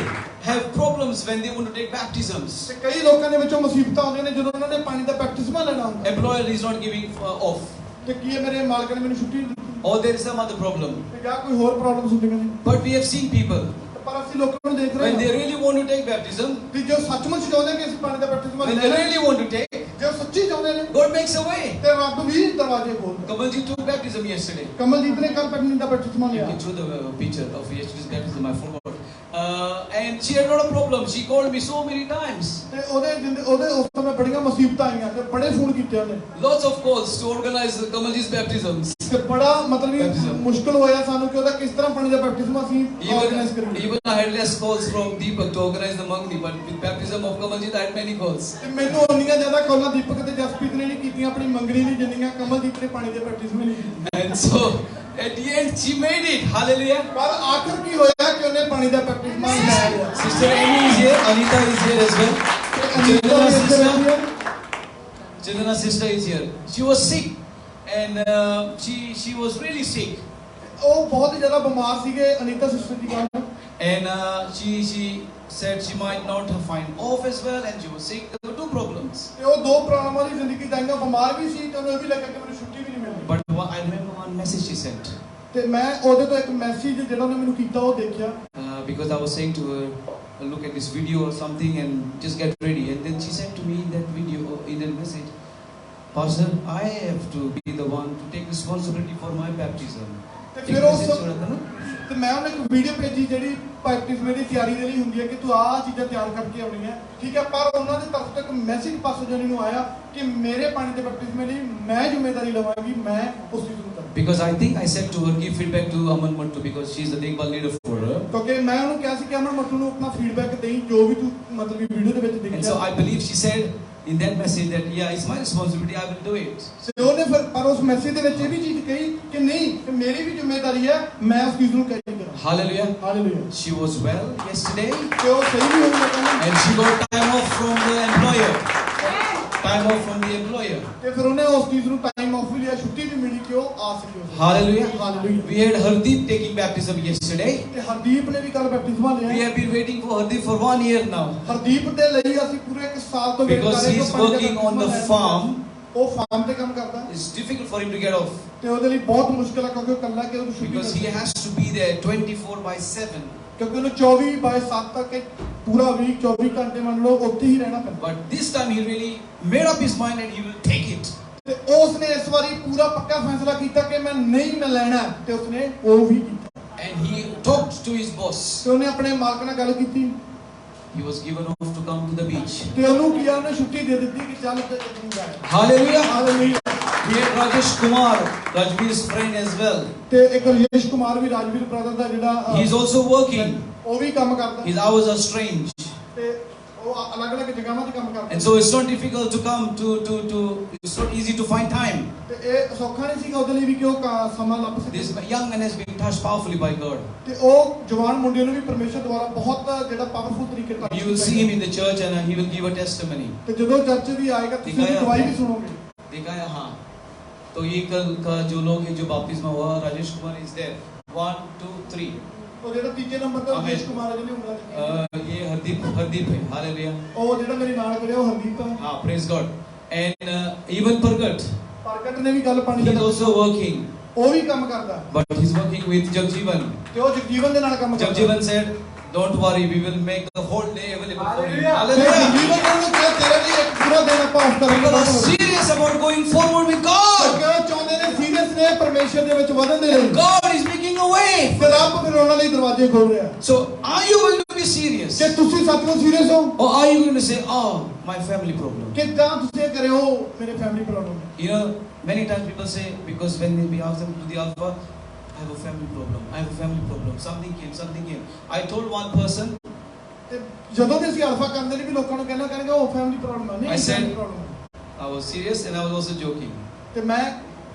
have problems when they want to take baptisms. ਤੇ ਕਈ ਲੋਕਾਂ ਦੇ ਵਿੱਚੋਂ ਮੁਸੀਬਤਾਂ ਆਉਂਦੀਆਂ ਨੇ ਜਦੋਂ ਉਹਨਾਂ ਨੇ ਪਾਣੀ ਦਾ ਬਪਤਿਸਮਾ ਲੈਣਾ ਹੁੰਦਾ। Employer is not giving off. ਤੇ ਕੀ ਹੈ ਮੇਰੇ ਮਾਲਕ ਨੇ ਮੈਨੂੰ ਛੁੱਟੀ ਨਹੀਂ ਦਿੱਤੀ। Or there is some other problem. ਤੇ ਜਾਂ ਕੋਈ ਹੋਰ ਪ੍ਰੋਬਲਮਸ ਹੁੰਦੀਆਂ ਨੇ। But we have seen people ਪਰ ਅਸੀਂ ਲੋਕਾਂ ਨੂੰ ਦੇਖ ਰਹੇ when they ਹਾਂ really want to take baptism, ਕਿ ਜੋ ਸੱਚਮੁੱਚ ਚਾਹੁੰਦੇ ਕਿ ਅਸੀਂ ਪਾਣੀ ਦਾ ਬਪਤਿਸਮਾ when they ਲੈਣਾ, really want to take, ਜੋ ਸੱਚੀ ਚਾਹੁੰਦੇ ਨੇ God makes a way. ਤੇ ਰੱਬ ਵੀ ਦਰਵਾਜ਼ੇ ਖੋਲਦਾ। Kamalji took baptism yesterday. Kamaljit ਨੇ ਕੱਲ ਪਾਣੀ ਦਾ ਬਪਤਿਸਮਾ You ਲਿਆ। can show the picture of yesterday's baptism. I forgot. And she had a lot of problems. She called me so many times. ਤੇ ਉਹਦੇ ਉਸ ਸਮੇਂ ਬੜੀਆਂ ਮੁਸੀਬਤਾਂ ਆਈਆਂ ਤੇ ਬੜੇ ਫੋਨ ਕੀਤੇ ਉਹਨੇ। Lots of calls to organize Kamalji's baptisms. ਤੇ ਬੜਾ ਮਤਲਬ Baptism. ਮੁਸ਼ਕਲ ਹੋਇਆ ਸਾਨੂੰ ਕਿ ਉਹਦਾ ਕਿਸ ਤਰ੍ਹਾਂ ਪਾਣੀ ਦਾ ਬਪਤਿਸਮਾ ਅਸੀਂ ਆਰਗੇਨਾਈਜ਼ ਕਰੀਏ। Even I had less calls from Deepak to organize the Mangni, but with baptism of Kamalji I had many calls. ਤੇ ਮੈਨੂੰ ਉਨੀਆਂ ਜ਼ਿਆਦਾ ਕਾਲਾਂ ਦੀਪਕ ਤੇ ਜਸਪ੍ਰੀਤ ਨੇ ਨਹੀਂ ਕੀਤੀਆਂ ਆਪਣੀ ਮੰਗਣੀ ਲਈ ਜਿੰਨੀਆਂ ਕਮਲਜੀਤ ਨੇ ਪਾਣੀ ਦੇ ਬਪਤਿਸਮੇ ਲਈ ਕੀਤੀਆਂ। And so at the end she made it. Hallelujah. ਪਰ ਆਖਰ ਕੀ ਹੋਇਆ ਕਿ ਉਹਨੇ ਪਾਣੀ ਦਾ ਬਪਤਿਸਮਾ ਲੈ ਲਿਆ। Sister Amy is here. Anita is here as well. Anita ਵੀ ਇੱਥੇ ਬੈਠੀ ਹੈ। Chandana's sister is here. She was sick, and she was really sick. ਉਹ ਬਹੁਤ ਹੀ ਜ਼ਿਆਦਾ ਬਿਮਾਰ ਸੀਗੇ ਅਨੀਤਾ ਸਿਸਟਰ ਦੀ ਗੱਲ। And she said she might not find off as well, and she was sick. There were two problems. ਤੇ ਉਹ ਦੋ ਪ੍ਰੋਬਲਮਾਂ ਦੀ ਜ਼ਿੰਦਗੀ ਜਾਈਆਂ, ਬਿਮਾਰ ਵੀ ਸੀ ਤੇ ਉਹਨੂੰ ਇਹ ਵੀ ਲੱਗਾ ਕਿ ਮੈਨੂੰ ਛੁੱਟੀ ਵੀ ਨਹੀਂ ਮਿਲਣੀ। But I remember one message she sent. ਤੇ ਮੈਂ ਉਹਦੇ ਤੋਂ ਇੱਕ ਮੈਸੇਜ ਜਿਹੜਾ ਉਹਨੇ ਮੈਨੂੰ ਕੀਤਾ ਉਹ ਦੇਖਿਆ। Because I was saying to her, look at this video or something and just get ready. And then she said to me in that video, in that message, Pastor, I have to be the one to take responsibility for my baptism. ਤੇ ਫਿਰ ਉਸ ਤੇ ਮੈਂ ਉਹਨੂੰ ਇੱਕ video ਭੇਜੀ ਜਿਹੜੀ ਬਪਤਿਸਮੇ ਦੀ ਤਿਆਰੀ ਦੇ ਲਈ ਹੁੰਦੀ ਹੈ ਕਿ ਤੂੰ ਆਹ ਚੀਜ਼ਾਂ ਤਿਆਰ ਕਰਕੇ ਆਉਣੀਆਂ, ਠੀਕ ਹੈ। ਪਰ ਉਹਨਾਂ ਦੀ ਤਰਫ ਤੋਂ ਇੱਕ ਮੈਸੇਜ ਪਾਸੋਂ ਜਾਨੀ ਨੂੰ ਆਇਆ ਕਿ ਮੇਰੇ ਪਾਣੀ ਦੇ ਬਪਤਿਸਮੇ ਲਈ ਮੈਂ ਜ਼ਿੰਮੇਵਾਰੀ ਲਵਾਂਗੀ, ਮੈਂ ਉਸ ਚੀਜ਼ ਨੂੰ ਕਰਾਂ। Because I think I said to her, give feedback to Aman Mantu because she is the Dekbal leader for her. ਕਿਉਂਕਿ ਮੈਂ ਉਹਨੂੰ ਕਿਹਾ ਸੀ ਕਿ ਅਮਨ ਮੱਟੂ ਨੂੰ ਆਪਣਾ ਫੀਡਬੈਕ ਦੇਈ ਜੋ ਵੀ ਤੂੰ ਮਤਲਬ ਵੀਡੀਓ ਦੇ ਵਿੱਚ And so ਦੇਖਿਆ। I believe she said in that message that yeah, it's my responsibility, I will do it. ਤੇ ਉਹਨੇ ਫਿਰ ਪਰ ਉਸ ਮੈਸੇਜ ਦੇ ਵਿੱਚ ਇਹ ਵੀ ਚੀਜ਼ ਕਹੀ ਕਿ ਨਹੀਂ ਕਿ ਮੇਰੀ ਵੀ ਜ਼ਿੰਮੇਵਾਰੀ ਹੈ, ਮੈਂ ਉਸ ਚੀਜ਼ ਨੂੰ ਕਰੀ ਕਰਾਂ। Hallelujah. Hallelujah. She was well yesterday ਤੇ ਉਹ ਸਹੀ ਵੀ ਹੋਈ ਕਹਿੰਦਾ। and she got time off from the employer. Time off from the employer. ਤੇ ਫਿਰ ਉਹਨੇ ਉਸ ਚੀਜ਼ ਨੂੰ ਟਾਈਮ ਆਫ ਵੀ ਲਿਆ, ਛੁੱਟੀ ਵੀ ਮਿਲੀ ਕਿ ਉਹ ਆ ਸਕੇ। Hallelujah. Hallelujah. We had Hardeep taking baptism yesterday. ਤੇ ਹਰਦੀਪ ਨੇ ਵੀ ਕੱਲ ਬਪਤਿਸਮਾ We ਲਿਆ। have been waiting for Hardeep for 1 year now. Hardeep ਦੇ ਲਈ ਅਸੀਂ ਪੂਰੇ ਇੱਕ ਸਾਲ ਤੋਂ ਵੇਟ ਕਰ Because ਰਹੇ he ਹਾਂ is ਕਿ ਉਹ working on the farm. ਉਹ ਫਾਰਮ ਤੇ ਕੰਮ ਕਰਦਾ It's difficult for him to get off ਤੇ ਉਹਦੇ ਲਈ ਬਹੁਤ ਮੁਸ਼ਕਲ ਹੈ ਕਿਉਂਕਿ ਉਹ ਇਕੱਲਾ ਕਿ ਉਹਨੂੰ ਛੁੱਟੀ because he ਮਿਲਦੀ ਹੈ। has to be there 24/7. ਕਿਉਂਕਿ ਉਹਨੂੰ 24/7 ਤੱਕ ਪੂਰਾ ਵੀਕ 24 ਘੰਟੇ ਮੰਨ ਲਓ ਉੱਥੇ ਹੀ ਰਹਿਣਾ ਪੈਂਦਾ। But this time he really made up his mind and he will take it. ਤੇ ਉਸਨੇ ਇਸ ਵਾਰੀ ਪੂਰਾ ਪੱਕਾ ਫੈਸਲਾ ਕੀਤਾ ਕਿ ਮੈਂ ਨਹੀਂ ਮੈਂ ਲੈਣਾ ਤੇ ਉਸਨੇ ਉਹ ਵੀ ਕੀਤਾ। And he talked to his boss. ਤੇ ਉਹਨੇ ਆਪਣੇ ਮਾਲਕ ਨਾਲ ਗੱਲ ਕੀਤੀ He was given off to come to the beach. ਤੇ ਉਹਨੂੰ ਕਿਹਾ ਉਹਨੇ ਛੁੱਟੀ ਦੇ ਦਿੱਤੀ ਕਿ ਚੱਲ ਤੇ ਤੂੰ ਜਾ। Hallelujah. Hallelujah. We had Rajesh Kumar, Rajveer's friend as well. ਤੇ ਇੱਕ ਰਜੇਸ਼ ਕੁਮਾਰ ਵੀ ਰਾਜਵੀਰ ਬ੍ਰਦਰ ਦਾ ਜਿਹੜਾ He is also working. ਉਹ ਵੀ ਕੰਮ ਕਰਦਾ His hours are strange. ਤੇ ਉਹ ਅਲੱਗ-ਅਲੱਗ ਜਗ੍ਹਾਵਾਂ 'ਤੇ ਕੰਮ ਕਰਦਾ। And so it's not difficult to come to it's not easy to find time. ਤੇ ਇਹ ਸੌਖਾ ਨਹੀਂ ਸੀਗਾ ਉਹਦੇ ਲਈ ਵੀ ਕਿ ਉਹ ਸਮਾਂ ਲੱਭ ਸਕੇ। This young man has been touched powerfully by God. ਤੇ ਉਹ ਜਵਾਨ ਮੁੰਡੇ ਨੂੰ ਵੀ ਪਰਮੇਸ਼ਰ ਦੁਆਰਾ ਬਹੁਤ ਜਿਹੜਾ ਪਾਵਰਫੁਲ ਤਰੀਕੇ ਨਾਲ You will see him in the church and he will give a testimony. ਤੇ ਜਦੋਂ ਚਰਚ ਵੀ ਆਏਗਾ ਤੁਸੀਂ ਉਹਦੀ ਗਵਾਹੀ ਵੀ ਸੁਣੋਗੇ। देखा है हाँ तो ये कल का जो लोग हैं जो बपतिस्मा हुआ राजेश कुमार इज देयर 1 2 3 ਉਹ ਜਿਹੜਾ ਤੀਜੇ ਨੰਬਰ ਤੇ ਰਜੇਸ਼ ਕੁਮਾਰ ਜਿਹਨੇ ਉਂਗਲਾਂ ये हरदीप है हालेलुया ਉਹ ਜਿਹੜਾ ਮੇਰੇ ਨਾਲ ਖੜਿਆ ਉਹ ਹਰਦੀਪ ਹੈ। हाँ praise God and even Pargat ਪ੍ਰਗਟ ਨੇ ਵੀ ਗੱਲ ਪਾਣੀ he is the also working ਉਹ ਵੀ ਕੰਮ ਕਰਦਾ but he is working with Jagjeevan. ਤੇ ਉਹ ਜਗਜੀਵਨ ਦੇ ਨਾਲ ਕੰਮ ਕਰਦਾ। Jagjeevan said don't worry we will make the whole day available for you. ਤੇ Hallelujah. ਜਗਜੀਵਨ ਨੇ ਉਹਨੂੰ ਕਿਹਾ ਤੇਰੇ ਲਈ ਇੱਕ ਪੂਰਾ ਦਿਨ ਆਪਾਂ ਆਫ People are ਕਰਾਂਗੇ। serious about going forward with God. ਕਿਉਂ ਚਾਹੁੰਦੇ ਨੇ ਸੀਰੀਅਸ ਨੇ ਪਰਮੇਸ਼ਰ ਦੇ ਵਿੱਚ ਵਧਣ ਦੇ ਲਈ। God is making a way. ਤੇ ਰੱਬ ਫਿਰ ਉਹਨਾਂ ਲਈ ਦਰਵਾਜ਼ੇ ਖੋਲ ਰਿਹਾ। So are you going to be serious ਕਿ ਤੁਸੀਂ ਸੱਚਮੁੱਚ ਸੀਰੀਅਸ ਹੋ or are you going to say oh my family problem? ਕਿ ਜਾਂ ਤੁਸੀਂ ਇਹ ਕਰਿਓ ਮੇਰੇ ਫੈਮਿਲੀ ਪ੍ਰੋਬਲਮ ਹੈ। You know, many times people say, because when we ask them to the alpha, I have a family problem, I have a family problem, something came. I told one person, ਤੇ ਜਦੋਂ ਵੀ ਅਸੀਂ alpha ਕਰਦੇ ਨੇ ਵੀ ਲੋਕਾਂ ਨੂੰ ਕਹਿਣਾ ਕਹਿੰਗੇ ਉਹ family problem ਹੈ। ਨਹੀਂ I said- family problem ਹੈ। I was serious and I was also joking. ਤੇ ਮੈਂ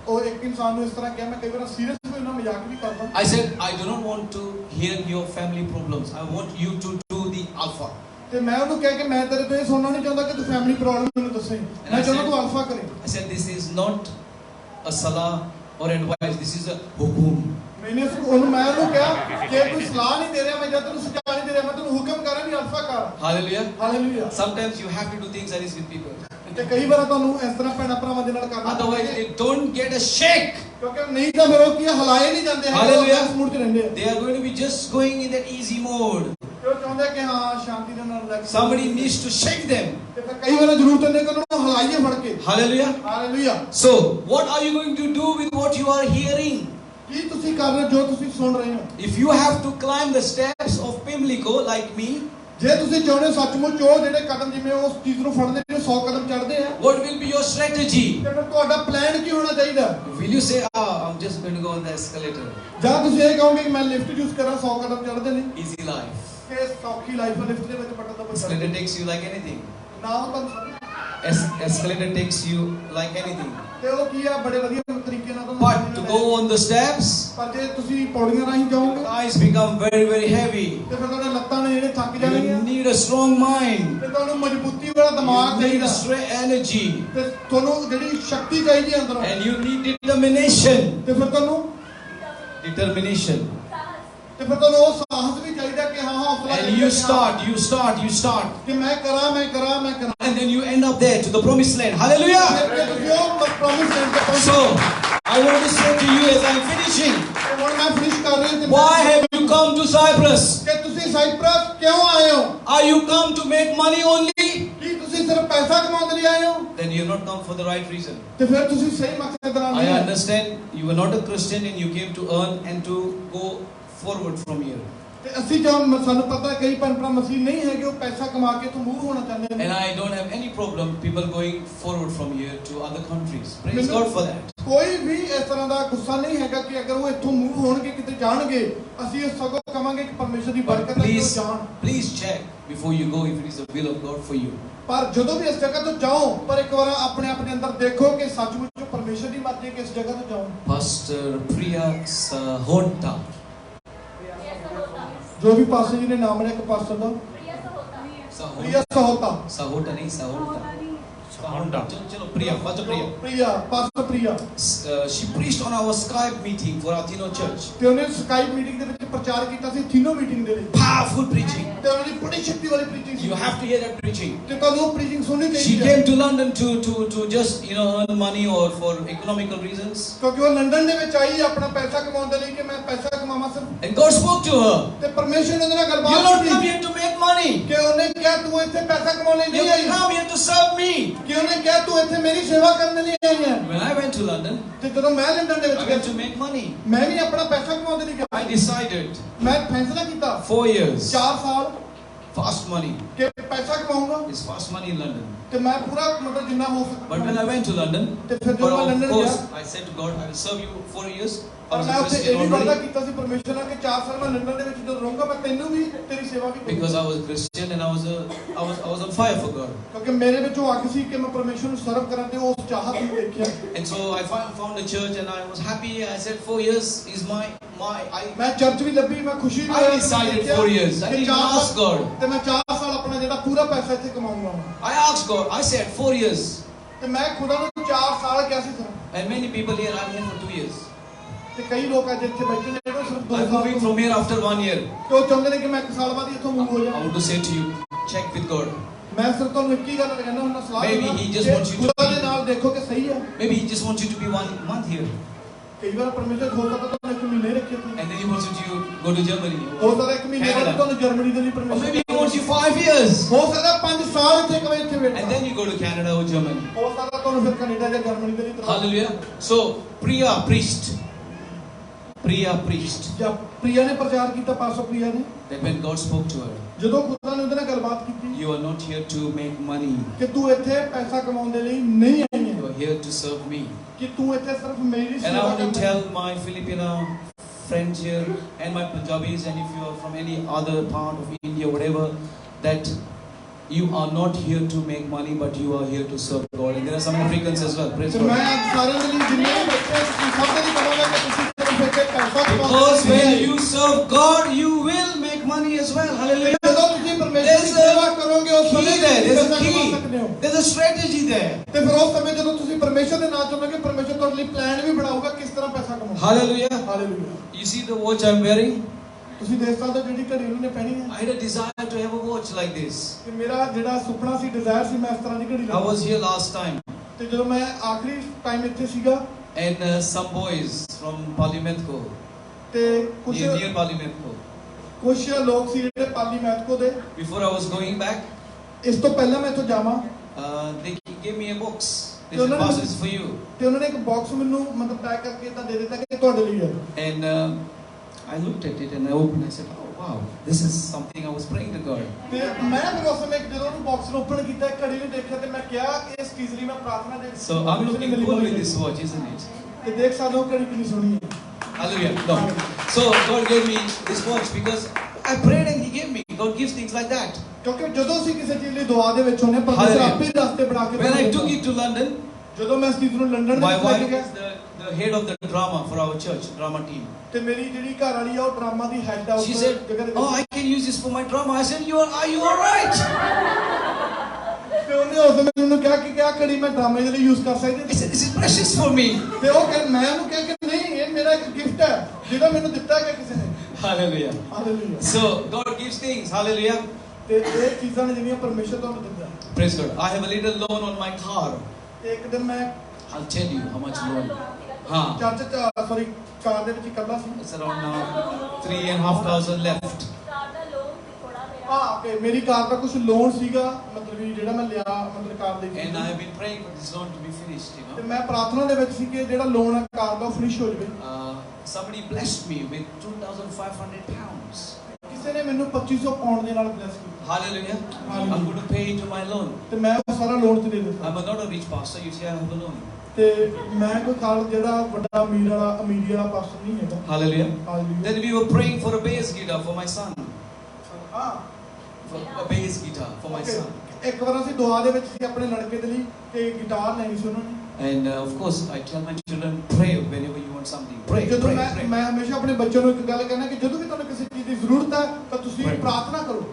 और एक इंसान ने इस तरह किया, मैं कई बार सीरियस भी होना, मजाक भी करता हूं। I said, I do not want to hear your family problems. I want you to do the alpha. ਤੇ ਮੈਂ ਉਹਨੂੰ ਕਿਹਾ ਕਿ ਮੈਂ ਤੇਰੇ ਤੋਂ ਇਹ ਸੁਣਨਾ ਨਹੀਂ ਚਾਹੁੰਦਾ ਕਿ ਤੂੰ ਫੈਮਿਲੀ ਪ੍ਰੋਬਲਮ ਮੈਨੂੰ ਦੱਸੇ, ਮੈਂ ਚਾਹੁੰਦਾ ਤੂੰ ਅਲਫਾ ਕਰੇ। I said, this is not a salah or advice. This is a hukum. मैंने ਉਹਨੂੰ ਮੈਂ ਉਹਨੂੰ ਕਿਹਾ ਕਿ ਕੋਈ ਸਲਾਹ ਨਹੀਂ ਦੇ ਰਿਹਾ, ਮੈਂ ਜਦ ਤੈਨੂੰ ਸਜ਼ਾ ਨਹੀਂ ਦੇ ਰਿਹਾ, ਮੈਂ ਤੈਨੂੰ ਹੁਕਮ ਕਰ ਰਿਹਾ ਵੀ ਅਲਫਾ ਕਰ। Hallelujah. Hallelujah. Sometimes you have to do things that is with people. ਤੇ ਕਈ ਵਾਰ ਤੁਹਾਨੂੰ ਇਸ ਤਰ੍ਹਾਂ ਭੈਣਾਂ ਭਰਾਵਾਂ ਦੇ ਨਾਲ ਕਰਨਾ, Otherwise, they don't get a shake. ਕਿਉਂਕਿ ਨਹੀਂ ਤਾਂ ਫਿਰ ਉਹ ਕੀ ਹਲਾਏ ਨਹੀਂ ਜਾਂਦੇ ਹੈ, ਹਾਲੇਲੂਇਆ। ਉਸ ਮੂਡ 'ਚ ਰਹਿੰਦੇ ਆ। They are going to be just going in that easy mode. ਤੇ ਉਹ ਚਾਹੁੰਦੇ ਕਿ ਹਾਂ ਸ਼ਾਂਤੀ ਦੇ ਨਾਲ relax. Somebody needs to shake them. ਤੇ ਫਿਰ ਕਈ ਵਾਰ ਜ਼ਰੂਰਤ ਹੁੰਦੀ ਹੈ ਕਿ ਉਹਨਾਂ ਨੂੰ ਹਲਾਈਏ ਫੜ ਕੇ। Hallelujah. Hallelujah. So, what are you going to do with what you are hearing? ਕੀ ਤੁਸੀਂ ਕਰ ਰਹੇ ਹੋ ਜੋ ਤੁਸੀਂ ਸੁਣ ਰਹੇ ਹੋ? If you have to climb the steps of Pimlico like me, ਜੇ ਤੁਸੀਂ ਚਾਹੁੰਦੇ ਹੋ ਸੱਚਮੁੱਚ ਉਹ ਜਿਹੜੇ ਕਦਮ ਜਿਵੇਂ ਉਸ ਚੀਜ਼ ਨੂੰ ਫੜਦੇ ਨੇ 100 ਕਦਮ ਚੜ੍ਹਦੇ ਆ, what will be your strategy? ਤੇ ਫਿਰ ਤੁਹਾਡਾ ਪਲਾਨ ਕੀ ਹੋਣਾ ਚਾਹੀਦਾ? Will you say, I'm just going to go on the escalator? ਜਾਂ ਤੁਸੀਂ ਇਹ ਕਹੋਗੇ ਕਿ ਮੈਂ ਲਿਫਟ ਯੂਜ਼ ਕਰਾਂ 100 ਕਦਮ ਚੜ੍ਹਦੇ ਨੇ, Easy life. ਕਿ ਸੌਖੀ ਲਾਈਫ ਹੈ, ਲਿਫਟ ਦੇ ਵਿੱਚ ਬਟਨ ਦਬਾਓ। Escalator takes you like anything. ਨਾ ਉਹ ਤਾਂ Escalator takes you like anything. ਤੇ ਉਹ ਕੀ ਆ ਬੜੇ ਵਧੀਆ ਤਰੀਕੇ ਨਾਲ But to go on the steps, ਪਰ ਜੇ ਤੁਸੀਂ ਪੌੜੀਆਂ ਰਾਹੀਂ your ਜਾਓਗੇ eyes become very, very heavy. ਤੇ ਫਿਰ ਤੁਹਾਡੇ ਲੱਤਾਂ ਨੇ ਜਿਹੜੇ ਥੱਕ You ਜਾਣਗੀਆਂ, need a strong mind. ਤੇ ਤੁਹਾਨੂੰ ਮਜ਼ਬੂਤੀ ਵਾਲਾ ਦਿਮਾਗ You need ਚਾਹੀਦਾ, a straight energy. ਤੇ ਤੁਹਾਨੂੰ ਜਿਹੜੀ ਸ਼ਕਤੀ ਚਾਹੀਦੀ ਅੰਦਰੋਂ, And you need determination. ਤੇ ਫਿਰ ਤੁਹਾਨੂੰ Determination. ਤੇ ਫਿਰ ਤੁਹਾਨੂੰ ਉਹ ਸਾਹਸ ਵੀ ਚਾਹੀਦਾ ਕਿ ਹਾਂ ਹੌਸਲਾ And ਚਾਹੀਦਾ you ਕਿ ਹਾਂ, start. ਕਿ ਮੈਂ ਕਰਾਂ And then you end up there to the promised land. Hallelujah. ਫਿਰ ਤੁਸੀਂ ਉਹ ਪ੍ਰੋਮਿਸ ਲੈਂਡ ਤੇ So, ਪਹੁੰਚੋ। I want to say to you as I'm finishing, ਤੇ ਹੁਣ ਮੈਂ ਫਿਨਿਸ਼ ਕਰ ਰਿਹਾ ਤੇ why have you come to Cyprus? ਕਿ ਤੁਸੀਂ ਸਾਈਪ੍ਰਸ ਕਿਉਂ ਆਏ ਹੋ? Are you come to make money only? ਕੀ ਤੁਸੀਂ ਸਿਰਫ ਪੈਸਾ ਕਮਾਉਣ ਦੇ ਲਈ ਆਏ ਹੋ? Then you're not come for the right reason. ਤੇ ਫਿਰ ਤੁਸੀਂ ਸਹੀ ਮਕਸਦ ਨਾਲ I ਨਹੀਂ ਆਏ। understand you were not a Christian and you came to earn and to go forward from here. ਤੇ ਅਸੀਂ ਜਦੋਂ ਸਾਨੂੰ ਪਤਾ ਕਈ ਭਰਾ ਮਸੀਹ ਨਹੀਂ ਹੈਗੇ, ਉਹ ਪੈਸਾ ਕਮਾ ਕੇ ਤੋਂ ਮੂਵ ਹੋਣਾ ਚਾਹੁੰਦੇ ਨੇ। And I don't have any problem people going forward from here to other countries. Praise God for that. ਕੋਈ ਵੀ ਇਸ ਤਰ੍ਹਾਂ ਦਾ ਗੁੱਸਾ ਨਹੀਂ ਹੈਗਾ ਕਿ ਅਗਰ ਉਹ ਇੱਥੋਂ ਮੂਵ ਹੋਣਗੇ ਕਿਤੇ ਜਾਣਗੇ, ਅਸੀਂ ਸਗੋਂ ਕਵਾਂਗੇ ਕਿ ਪਰਮੇਸ਼ਰ ਦੀ But ਬਰਕਤ ਹੈ ਕਿ ਉਹ ਜਾਣ। please check before you go if it is the will of God for you. ਪਰ ਜਦੋਂ ਵੀ ਇਸ ਜਗ੍ਹਾ ਤੋਂ ਜਾਓ, ਪਰ ਇੱਕ ਵਾਰ ਆਪਣੇ ਅੰਦਰ ਦੇਖੋ ਕਿ ਸੱਚਮੁੱਚ ਪਰਮੇਸ਼ਰ ਦੀ ਮਰਜ਼ੀ ਹੈ ਕਿ ਇਸ ਜਗ੍ਹਾ ਤੋਂ ਜਾਓ। Pastor Priya Sahota. ਜੋ ਵੀ ਪਾਸਟਰ ਜੀ ਨੇ ਨਾਮ ਲਿਆ ਇੱਕ pastor the, Priya Sahota. Sahota nahi, Sahota. Chalo, Priya, Pastor Priya. Priya, pastor Priya. She preached on our Skype meeting for Athino Church. ਤੇ ਉਹਨੇ ਸਕਾਈਪ ਮੀਟਿੰਗ ਦੇ ਵਿੱਚ ਪ੍ਰਚਾਰ ਕੀਤਾ ਸੀ, ਥੀਨੋ ਮੀਟਿੰਗ ਦੇ ਲਈ। Powerful preaching. ਤੇ ਉਹਨਾਂ ਦੀ ਬੜੀ ਸ਼ਕਤੀ ਵਾਲੀ preaching C. You have to hear that preaching. ਤੇ ਤੁਹਾਨੂੰ ਉਹ ਪ੍ਰੀਚਿੰਗ ਸੁਣਨੀ She ਚਾਹੀਦੀ ਹੈ। came to London to just earn money or for economical reasons. ਕਿਉਂਕਿ ਉਹ ਲੰਡਨ ਦੇ ਵਿੱਚ ਆਈ ਆਪਣਾ ਪੈਸਾ ਕਮਾਉਣ ਦੇ ਲਈ ਕਿ ਮੈਂ ਪੈਸਾ ਕਮਾਵਾਂ ਸਿਰਫ। And God spoke to her. ਤੇ ਪਰਮੇਸ਼ਰ ਨੇ ਉਹਦੇ ਨਾਲ You're ਗੱਲਬਾਤ not come ਕੀਤੀ here to make money. ਕਿ ਉਹਨੇ ਕਿਹਾ ਤੂੰ ਇੱਥੇ ਪੈਸਾ ਕਮਾਉਣ ਲਈ You ਨਹੀਂ ਆਈ, come here to serve me. ਕਿ ਉਹਨੇ ਕਿਹਾ ਤੂੰ ਇੱਥੇ ਮੇਰੀ ਸੇਵਾ ਕਰਨ ਦੇ ਲਈ ਆਈ ਹੈ। When I went to London, ਤੇ ਜਦੋਂ ਮੈਂ ਲੰਡਨ ਦੇ I ਵਿੱਚ went to ਗਿਆ, make money. ਮੈਂ ਵੀ ਆਪਣਾ ਪੈਸਾ ਕਮਾਉਣ ਦੇ ਲਈ ਗਿਆ। I decided ਮੈਂ ਫੈਸਲਾ ਕੀਤਾ 4 years 4 ਸਾਲ fast money ਕਿ ਪੈਸਾ ਕਮਾਊਂਗਾ is fast money in London. ਤੇ ਮੈਂ ਪੂਰਾ ਮਤਲਬ ਜਿੰਨਾ ਹੋ But when I ਸਕਦਾ। went to London, ਤੇ ਫਿਰ but ਜਦੋਂ ਮੈਂ of ਲੰਡਨ course ਗਿਆ, I said to God, I will serve you 4 years. I ਪਰ was ਮੈਂ a ਉੱਥੇ ਇਹ Christian ਵੀ ਵਾਅਦਾ already ਕੀਤਾ ਸੀ ਪਰਮੇਸ਼ਰ ਨਾਲ ਕਿ 4 ਸਾਲ ਮੈਂ ਲੰਡਨ ਦੇ ਵਿੱਚ ਜਦੋਂ ਰਹੂੰਗਾ ਮੈਂ ਤੈਨੂੰ ਵੀ ਤੇਰੀ ਸੇਵਾ ਵੀ ਕਰੂੰਗਾ। because I was a Christian and I was on fire for God. ਕਿਉਂਕਿ ਮੇਰੇ ਵਿੱਚੋਂ ਅੱਗ ਸੀ ਕਿ ਮੈਂ ਪਰਮੇਸ਼ਰ ਨੂੰ ਸਰਵ ਕਰਾਂ ਤੇ ਉਸ ਚਾਹਤ ਨੂੰ ਦੇਖਿਆ। And so I found a church and I was happy. I said 4 years is my ਮੈਂ ਚਰਚ ਵੀ ਲੱਭੀ, ਮੈਂ ਖੁਸ਼ੀ ਵੀ I decided 4 years. I didn't even ask God. ਤੇ ਮੈਂ 4 ਸਾਲ ਆਪਣਾ ਜਿਹੜਾ ਪੂਰਾ ਪੈਸਾ ਇੱਥੇ ਕਮਾਊਂਗਾ। I asked God. I said 4 years. ਤੇ ਮੈਂ ਖੁਦਾ ਨੂੰ 4 ਸਾਲ ਕਿਹਾ ਸੀ ਸਿਰਫ। And many people here are here for 2 years. ਤੇ ਕਈ ਲੋਕ ਅੱਜ ਇੱਥੇ ਬੈਠੇ ਨੇ ਜਿਹੜੇ ਸਿਰਫ 2 I'm ਸਾਲ moving from here after 1 year. ਤੇ ਉਹ ਚਾਹੁੰਦੇ ਨੇ ਕਿ ਮੈਂ 1 ਸਾਲ ਬਾਅਦ ਹੀ ਇੱਥੋਂ ਮੂਵ ਹੋ I ਜਾਵਾਂ। want to say to you, check with God. ਮੈਂ ਸਿਰਫ ਤੁਹਾਨੂੰ ਇੱਕ ਹੀ ਗੱਲ ਕਹਿੰਦਾ ਹੁੰਦਾ, ਸਲਾਹ Maybe ਦਿੰਦਾ he just ਕਿ wants you to ਖੁਦਾ be- ਦੇ ਨਾਲ ਦੇਖੋ ਕਿ ਸਹੀ ਹੈ। Maybe He just wants you to be 1 month here. ਕਈ ਵਾਰ ਪਰਮੇਸ਼ਰ ਹੋ ਸਕਦਾ ਤੁਹਾਨੂੰ ਇੱਕ ਮਹੀਨੇ ਰੱਖੇ ਤੁਸੀਂ, And then He wants you to go to Germany. ਹੋ ਸਕਦਾ ਇੱਕ ਮਹੀਨੇ ਬਾਅਦ Canada. ਤੁਹਾਨੂੰ ਜਰਮਨੀ ਦੇ ਲਈ Or ਪਰਮੇਸ਼ਰ maybe He wants you 5 years. ਹੋ ਸਕਦਾ 5 ਸਾਲ ਇੱਥੇ ਕਵੇ ਇੱਥੇ And ਬੈਠਾ, then you go to Canada or Germany. ਹੋ ਸਕਦਾ ਤੁਹਾਨੂੰ ਫਿਰ ਕੈਨੇਡਾ ਜਾਂ ਜਰਮਨੀ ਦੇ ਲਈ ਤਰਾ Hallelujah. So, Priya preached. ਜਾਂ ਪ੍ਰਿਆ ਨੇ ਪ੍ਰਚਾਰ ਕੀਤਾ, ਪਾਸਟਰ ਪ੍ਰਿਆ ਨੇ, That when God spoke to her, ਜਦੋਂ ਖੁਦਾ ਨੇ ਉਹਦੇ ਨਾਲ ਗੱਲਬਾਤ ਕੀਤੀ you are not here to make money. ਕਿ ਤੂੰ ਇੱਥੇ ਪੈਸਾ ਕਮਾਉਣ ਦੇ ਲਈ ਨਹੀਂ ਆਈ You ਹੈ, are here to serve me. ਕਿ ਤੂੰ ਇੱਥੇ ਸਿਰਫ ਮੇਰੀ And I ਸੇਵਾ want to ਕਰਨਾ। tell my Filipino friends here and my Punjabis, and if you are from any other part of India, whatever, that you are not here to make money, but you are here to serve God. And there are some Africans as well. Praise ਤੇ God. ਮੈਂ ਅੱਜ ਸਾਰਿਆਂ ਦੇ ਲਈ ਜਿੰਨੇ ਵੀ ਬੱਚੇ ਤੁਸੀਂ ਸਭ ਦੇ ਲਈ ਕਹਾਂਗਾ ਕਿ ਤੁਸੀਂ ਸਿਰਫ ਇੱਕ ਪੈਸਾ Because when you serve God, you will make money as well. Hallelujah. ਜਦੋਂ ਤੁਸੀਂ ਪਰਮੇਸ਼ਰ ਦੀ ਸੇਵਾ ਕਰੋਗੇ ਉਸ Key ਸਮੇਂ there. There's a ਪੈਸਾ ਕਮਾ ਸਕਦੇ ਹੋ key. There's a strategy there. ਤੇ ਫਿਰ ਉਸ ਸਮੇਂ ਜਦੋਂ ਤੁਸੀਂ ਪਰਮੇਸ਼ਰ ਦੇ ਨਾਲ ਚੱਲੋਗੇ ਪਰਮੇਸ਼ਰ ਤੁਹਾਡੇ ਲਈ ਪਲਾਨ ਵੀ ਬਣਾਊਗਾ ਕਿਸ ਤਰ੍ਹਾਂ ਪੈਸਾ ਕਮਾਉਣਾ। Hallelujah. Hallelujah. You see the watch I'm wearing? ਤੁਸੀਂ ਦੇਖ ਸਕਦੇ ਹੋ ਜਿਹੜੀ ਘੜੀ ਉਹਨਾਂ ਨੇ ਪਹਿਨੀ ਹੈ I had a desire to have a watch like this. ਕਿ ਮੇਰਾ ਜਿਹੜਾ ਸੁਪਨਾ ਸੀ ਡਿਜ਼ਾਇਰ ਸੀ ਮੈਂ ਇਸ ਤਰ੍ਹਾਂ ਦੀ ਘੜੀ I ਲਵਾਂ। was here last time, ਤੇ ਜਦੋਂ ਮੈਂ ਆਖਰੀ ਟਾਈਮ ਇੱਥੇ ਸੀਗਾ and some boys from Parliamentco, ਤੇ ਕੁਝ near Parliamentco. ਲੋਕ ਸੀ ਜਿਹੜੇ ਪਾਲੀ ਮੈਥਕੋ ਦੇ। Before I was going back, ਇਸ ਤੋਂ ਪਹਿਲਾਂ ਮੈਂ ਇੱਥੋਂ ਜਾਵਾਂ they gave me a box. They No, said, no, no. "Pastor, it's for you." ਤੇ ਉਹਨਾਂ ਨੇ ਇੱਕ ਬਾਕਸ ਮੈਨੂੰ ਮਤਲਬ ਪੈਕ ਕਰਕੇ ਤਾਂ ਦੇ ਦਿੱਤਾ ਕਿ ਤੁਹਾਡੇ ਲਈ ਹੈ। And I looked at it and I opened. I said, "Oh wow, this is something I was praying to God." ਤੇ ਮੈਂ ਫਿਰ ਉਸ ਸਮੇਂ ਜਦੋਂ ਉਹ ਬਾਕਸ ਨੂੰ ਓਪਨ ਕੀਤਾ ਘੜੀ ਨੂੰ ਦੇਖਿਆ ਤੇ ਮੈਂ ਕਿਹਾ ਇਸ ਚੀਜ਼ ਲਈ ਮੈਂ ਪ੍ਰਾਰਥਨਾ ਦੇ So I'm looking cool with this watch, isn't it? ਤੇ ਦੇਖ ਸਕਦੇ ਹੋ ਘੜੀ ਕਿੰਨੀ ਸੋਹਣੀ ਹੈ। Hallelujah. No. So God gave me this watch because I prayed and He gave me. God gives things like that. ਕਿਉਂਕਿ ਜਦੋਂ ਅਸੀਂ ਕਿਸੇ ਚੀਜ਼ ਲਈ ਦੁਆ ਦੇ ਵਿੱਚ ਹੁੰਦੇ ਹਾਂ ਪਰਮੇਸ਼ਰ Hallelujah. ਆਪੇ ਰਸਤੇ ਬਣਾ ਕੇ When I ਦਿੰਦਾ। took it to London, ਜਦੋਂ ਮੈਂ ਇਸ ਚੀਜ਼ ਨੂੰ ਲੰਡਨ ਦੇ my ਵਿੱਚ ਲੈ ਕੇ wife ਗਿਆ is the head of the drama for our church, drama team. ਤੇ ਮੇਰੀ ਜਿਹੜੀ ਘਰ ਵਾਲੀ ਆ ਉਹ ਡਰਾਮਾ ਦੀ ਹੈਡ ਆ ਉਸ She ਜਗ੍ਹਾ said, ਦੇ ਵਿੱਚ। "Oh, I can use this for my drama." I said, "Are you all right?" ਤੇ ਉਹਨੇ ਉਸ ਸਮੇਂ ਮੈਨੂੰ ਕਿਹਾ ਕਿ ਕਿਆ ਘੜੀ ਮੈਂ ਡਰਾਮੇ ਦੇ ਲਈ ਯੂਜ਼ ਕਰ ਸਕਦੀ I said, "This is precious for me." ਤੇ ਉਹ ਕਹਿੰਦਾ ਮੈਂ ਉਹਨੂੰ ਕਿਹਾ ਕਿ ਨਹੀਂ ਇਹ ਮੇਰਾ ਇੱਕ ਗਿਫਟ ਹੈ ਜਿਹੜਾ ਮੈਨੂੰ ਦਿੱਤਾ ਗਿਆ ਕਿਸੇ ਨੇ। Hallelujah. Hallelujah. So God gives things. Hallelujah. ਤੇ ਇਹ ਚੀਜ਼ਾਂ ਨੇ ਜਿਹੜੀਆਂ ਪਰਮੇਸ਼ਰ ਤੁਹਾਨੂੰ ਦਿੰਦਾ। Praise God. I have a little loan on my car. ਤੇ ਇੱਕ ਦਿਨ ਮੈਂ I'll tell you how much loan. Huh. Church ਚ ਸੌਰੀ ਕਾਰ ਦੇ ਵਿੱਚ ਇਕੱਲਾ ਸੀ। It's around now 3,500 left. ਹਾਂ ਕਿ ਮੇਰੀ ਕਾਰ ਦਾ ਕੁਝ ਲੋਨ ਸੀਗਾ ਮਤਲਬ ਵੀ ਜਿਹੜਾ ਮੈਂ ਲਿਆ ਮਤਲਬ ਕਾਰ ਦੇ And I have ਵਿੱਚ। been praying for this loan to be finished, you ਤੇ know. ਮੈਂ ਪ੍ਰਾਰਥਨਾ ਦੇ ਵਿੱਚ ਸੀ ਕਿ ਜਿਹੜਾ ਲੋਨ ਹੈ ਕਾਰ ਦਾ ਫਿਨਿਸ਼ ਹੋ ਜਾਵੇ। Somebody blessed me with 2,500 pounds. ਕਿਸੇ ਨੇ ਮੈਨੂੰ 2500 ਪਾਉਂਡ ਦੇ ਨਾਲ ਬਲੈਸ ਕੀਤਾ। Hallelujah. Hallelujah. I'm going to pay into my loan. ਤੇ ਮੈਂ ਉਹ ਸਾਰਾ ਲੋਨ ਤੇ ਦੇ ਦਿੱਤਾ। I'm not a rich pastor. You see, I have a loan. ਤੇ ਮੈਂ ਕੋਈ ਖਾਲ ਜਿਹੜਾ ਵੱਡਾ ਅਮੀਰੀ ਵਾਲਾ ਪਾਸਟਰ ਨਹੀਂ ਹੈਗਾ। Hallelujah. Hallelujah. Then we were praying for a bass guitar for my son. ਹਾਂ For a bass guitar for my Okay. son. ਇੱਕ ਵਾਰ ਅਸੀਂ ਦੁਆ ਦੇ ਵਿੱਚ ਸੀ ਆਪਣੇ ਲੜਕੇ ਦੇ ਲਈ ਤੇ ਗਿਟਾਰ ਲੈਣੀ ਸੀ ਉਹਨਾਂ ਨੇ। And of course, I tell my children, pray whenever you want something. Pray, ਜਦੋਂ pray, pray. ਮੈਂ ਹਮੇਸ਼ਾ ਆਪਣੇ ਬੱਚਿਆਂ ਨੂੰ ਇੱਕ ਗੱਲ ਕਹਿਣਾ ਕਿ ਜਦੋਂ ਵੀ ਤੁਹਾਨੂੰ ਕਿਸੇ ਚੀਜ਼ ਦੀ ਜ਼ਰੂਰਤ ਹੈ ਤਾਂ ਤੁਸੀਂ Pray. ਪ੍ਰਾਰਥਨਾ ਕਰੋ।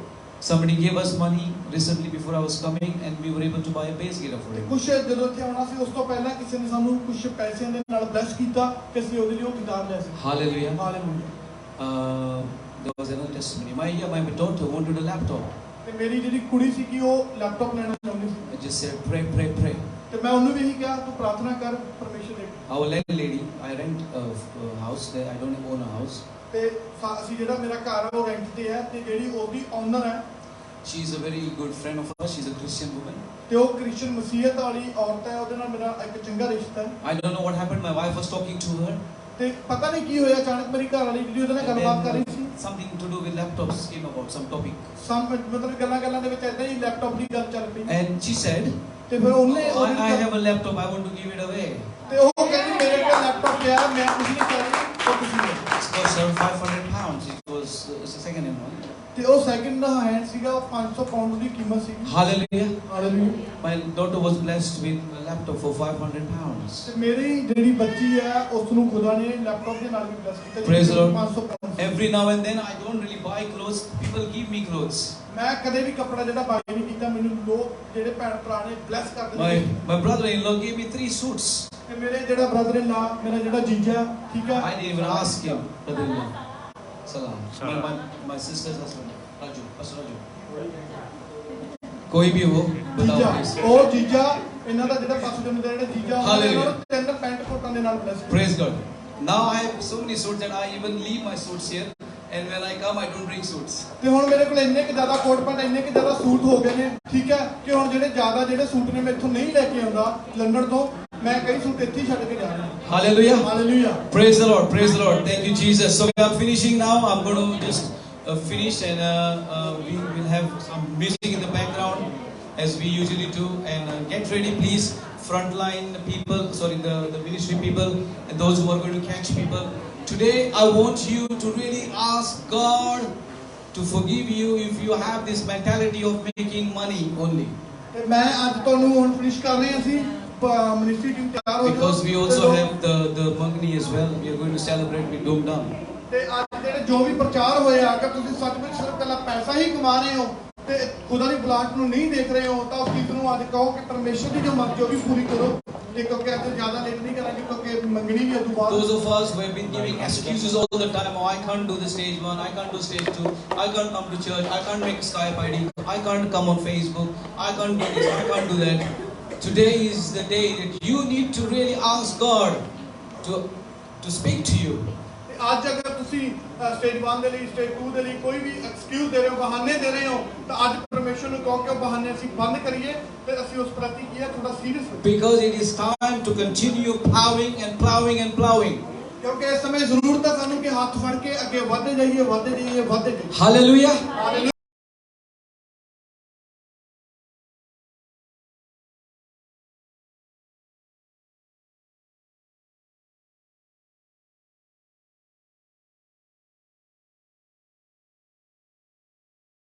Somebody gave us money recently before I was coming, and we were able to buy a bass guitar for him. ਕੁਝ ਜਦੋਂ ਇੱਥੇ ਆਉਣਾ ਸੀ ਉਸ ਤੋਂ ਪਹਿਲਾਂ ਕਿਸੇ ਨੇ ਸਾਨੂੰ ਕੁਝ ਪੈਸਿਆਂ ਦੇ ਨਾਲ ਬਲੈਸ ਕੀਤਾ ਕਿ ਅਸੀਂ ਉਹਦੇ ਲਈ ਉਹ ਗਿਟਾਰ ਲਿਆ ਸੀ। Hallelujah. Hallelujah. There was another testimony. My daughter wanted a laptop. ਤੇ ਮੇਰੀ ਜਿਹੜੀ ਕੁੜੀ ਸੀ ਕਿ ਉਹ ਲੈਪਟਾਪ ਲੈਣਾ ਚਾਹੁੰਦੀ ਸੀ। I just said, pray, pray, pray. ਤੇ ਮੈਂ ਉਹਨੂੰ ਵੀ ਇਹੀ ਕਿਹਾ ਤੂੰ ਪ੍ਰਾਰਥਨਾ ਕਰ ਪਰਮੇਸ਼ਰ ਦੇ। Our landlady, I rent a house there. I don't own a house. ਤੇ ਅਸੀਂ ਜਿਹੜਾ ਮੇਰਾ ਘਰ ਹੈ ਉਹ ਰੈਂਟ ਤੇ ਹੈ ਤੇ ਜਿਹੜੀ ਉਹਦੀ ਓਨਰ ਹੈ She's a very good friend of ours. She's a Christian woman. ਤੇ ਉਹ ਕ੍ਰਿਸਚੀਅਨ ਮਸੀਹਤ ਵਾਲੀ ਔਰਤ ਹੈ ਉਹਦੇ ਨਾਲ ਮੇਰਾ ਇੱਕ ਚੰਗਾ ਰਿਸ਼ਤਾ ਹੈ। I don't know what happened. My wife was talking to her. ਤੇ ਪਤਾ ਨਹੀਂ ਕੀ ਹੋਇਆ ਅਚਾਨਕ ਮੇਰੀ ਘਰ ਵਾਲੀ ਜਿਹੜੀ ਉਹਦੇ ਨਾਲ And ਗੱਲਬਾਤ ਕਰ ਰਹੀ then C. something to do with laptops came about, some topic. ਮਤਲਬ ਗੱਲਾਂ ਦੇ ਵਿੱਚ ਏਦਾਂ ਹੀ ਲੈਪਟਾਪ ਦੀ ਗੱਲ ਚੱਲ ਪਈ। And she said, ਤੇ ਫਿਰ ਉਹਨੇ I have a laptop. I want to give it away. ਤੇ ਉਹ ਕਹਿੰਦੀ ਮੇਰੇ ਕੋਲ ਲੈਪਟਾਪ ਪਿਆ ਮੈਂ ਕੁਝ ਨਹੀਂ ਕਰ ਰਹੀ ਉਹ ਕੁਝ ਨਹੀਂ। It cost her 500 pounds. It's a second-hand one. ਤੇ ਉਹ ਸੈਕਿੰਡ ਹੈਂਡ ਸੀਗਾ ਉਹ 500 ਪਾਉਂਡ ਦੀ ਕੀਮਤ ਸੀ। Hallelujah. Hallelujah. My daughter was blessed with a laptop for 500 pounds. ਤੇ ਮੇਰੀ ਜਿਹੜੀ ਬੱਚੀ ਹੈ ਉਸ ਨੂੰ ਖੁਦਾ ਨੇ ਲੈਪਟਾਪ ਦੇ ਨਾਲ ਵੀ ਬਲੈਸ ਕੀਤਾ। Praise the Lord. 500 pound. Every now and then I don't really buy clothes. People give me clothes. ਮੈਂ ਕਦੇ ਵੀ ਕੱਪੜਾ ਜਿਹੜਾ ਬਾਈ ਨਹੀਂ ਕੀਤਾ ਮੈਨੂੰ ਲੋਕ ਜਿਹੜੇ ਭੈਣ ਭਰਾ ਨੇ ਬਲੈਸ ਕਰ ਦਿੱਤੇ। My brother-in-law gave me 3 suits. ਤੇ ਮੇਰੇ ਜਿਹੜਾ ਬ੍ਰਦਰ ਇਨ ਲਾ ਮੇਰਾ ਜਿਹੜਾ ਜੀਜਾ ਠੀਕ ਹੈ। I didn't even ask him. Brother-in-law. Salam. My sister's husband. Raju. Pastor Raju. कोई भी हो बताओ ਜੀਜਾ please. ਉਹ ਜੀਜਾ ਇਹਨਾਂ ਦਾ ਜਿਹੜਾ ਪਾਸਟਰ ਦੇ ਜਿਹੜਾ ਜੀਜਾ ਉਹਨਾਂ ਨੇ Hallelujah. ਉਹਨੂੰ ਤਿੰਨ ਪੈਂਟ ਕੋਟਾਂ ਦੇ ਨਾਲ ਬਲੈਸ ਕੀਤਾ। Praise God. Now I have so many suits that I even leave my suits here, and when I come I don't bring suits. ਤੇ ਹੁਣ ਮੇਰੇ ਕੋਲ ਇੰਨੇ ਕਿ ਜ਼ਿਆਦਾ ਕੋਟ ਪੈਂਟ ਇੰਨੇ ਕਿ ਜ਼ਿਆਦਾ ਸੂਟ ਹੋ ਗਏ ਨੇ ਠੀਕ ਹੈ ਕਿ ਹੁਣ ਜਿਹੜੇ ਸੂਟ ਨੇ ਮੈਂ ਇੱਥੋਂ ਨਹੀਂ ਲੈ ਕੇ ਆਉਂਦਾ ਲੰਡਨ ਤੋਂ ਮੈਂ ਕਈ ਸੂਟ ਇੱਥੇ ਹੀ ਛੱਡ ਕੇ ਜਾ ਰਿਹਾ। Hallelujah. Hallelujah. Praise the Lord. Praise the Lord. Thank you Jesus. So we are finishing now. I'm going to just finish, and we will have some music in the background as we usually do, and get ready please, frontline people, the ministry people and those who are going to catch people. Today I want you to really ask God to forgive you if you have this mentality of making money only. ਤੇ ਮੈਂ ਅੱਜ ਤੁਹਾਨੂੰ ਹੁਣ finish ਕਰ ਰਹੇ ਹਾਂ ਅਸੀਂ ministry team ਤਿਆਰ ਹੋ ਜਾਓ Because we also have the Magni as well. We are going to celebrate with Dum Dum. ਤੇ ਅੱਜ ਜਿਹੜੇ ਜੋ ਵੀ ਪ੍ਰਚਾਰ ਹੋਏ ਆ, ਅਗਰ ਤੁਸੀਂ ਸੱਚਮੁੱਚ ਸਿਰਫ ਇਕੱਲਾ ਪੈਸਾ ਹੀ ਕਮਾ ਰਹੇ ਹੋ ਤੇ ਖੁਦਾ ਦੀ ਬਲਾਟ ਨੂੰ ਨਹੀਂ ਦੇਖ ਰਹੇ ਹੋ, ਤਾਂ ਉਸ ਚੀਜ਼ ਨੂੰ ਅੱਜ ਕਹੋ ਕਿ ਪਰਮੇਸ਼ਰ ਦੀ ਜੋ ਮਰਜ਼ੀ ਉਹ ਵੀ ਪੂਰੀ ਕਰੋ। ਤੇ ਕਿਉਂਕਿ ਅੱਜ ਜ਼ਿਆਦਾ ਲੇਟ ਨਹੀਂ ਕਰਾਂਗੇ ਕਿਉਂਕਿ ਮੰਗਣੀ ਵੀ ਉਦੋਂ ਬਾਅਦ। Those of us who have been giving excuses all the time, oh, I can't do the stage 1, I can't do stage 2, I can't come to church, I can't make a Skype ID, I can't come on Facebook, I can't do this, I can't do that. Today is the day that you need to really ask God to speak to you. ਅੱਜ ਅਗਰ ਤੁਸੀਂ stage 1 ਦੇ ਲਈ stage 2 ਦੇ ਲਈ ਕੋਈ ਵੀ excuse ਦੇ ਰਹੇ ਹੋ, ਬਹਾਨੇ ਦੇ ਰਹੇ ਹੋ, ਤਾਂ ਅੱਜ ਪਰਮੇਸ਼ਰ ਨੂੰ ਕਹੋ ਕਿ ਉਹ ਬਹਾਨੇ ਅਸੀਂ ਬੰਦ ਕਰੀਏ ਤੇ ਅਸੀਂ ਉਸ ਪ੍ਰਤੀ ਕੀ ਹੈ ਥੋੜਾ ਸੀਰੀਅਸ ਹੋਈਏ। Because it is time to continue plowing and plowing and plowing. ਕਿਉਂਕਿ ਇਸ ਸਮੇਂ ਜ਼ਰੂਰਤ ਹੈ ਸਾਨੂੰ ਕਿ ਹੱਥ ਫੜ ਕੇ ਅੱਗੇ ਵਧਦੇ ਜਾਈਏ, ਵਧਦੇ ਜਾਈਏ, ਵਧਦੇ ਜਾਈਏ। Hallelujah.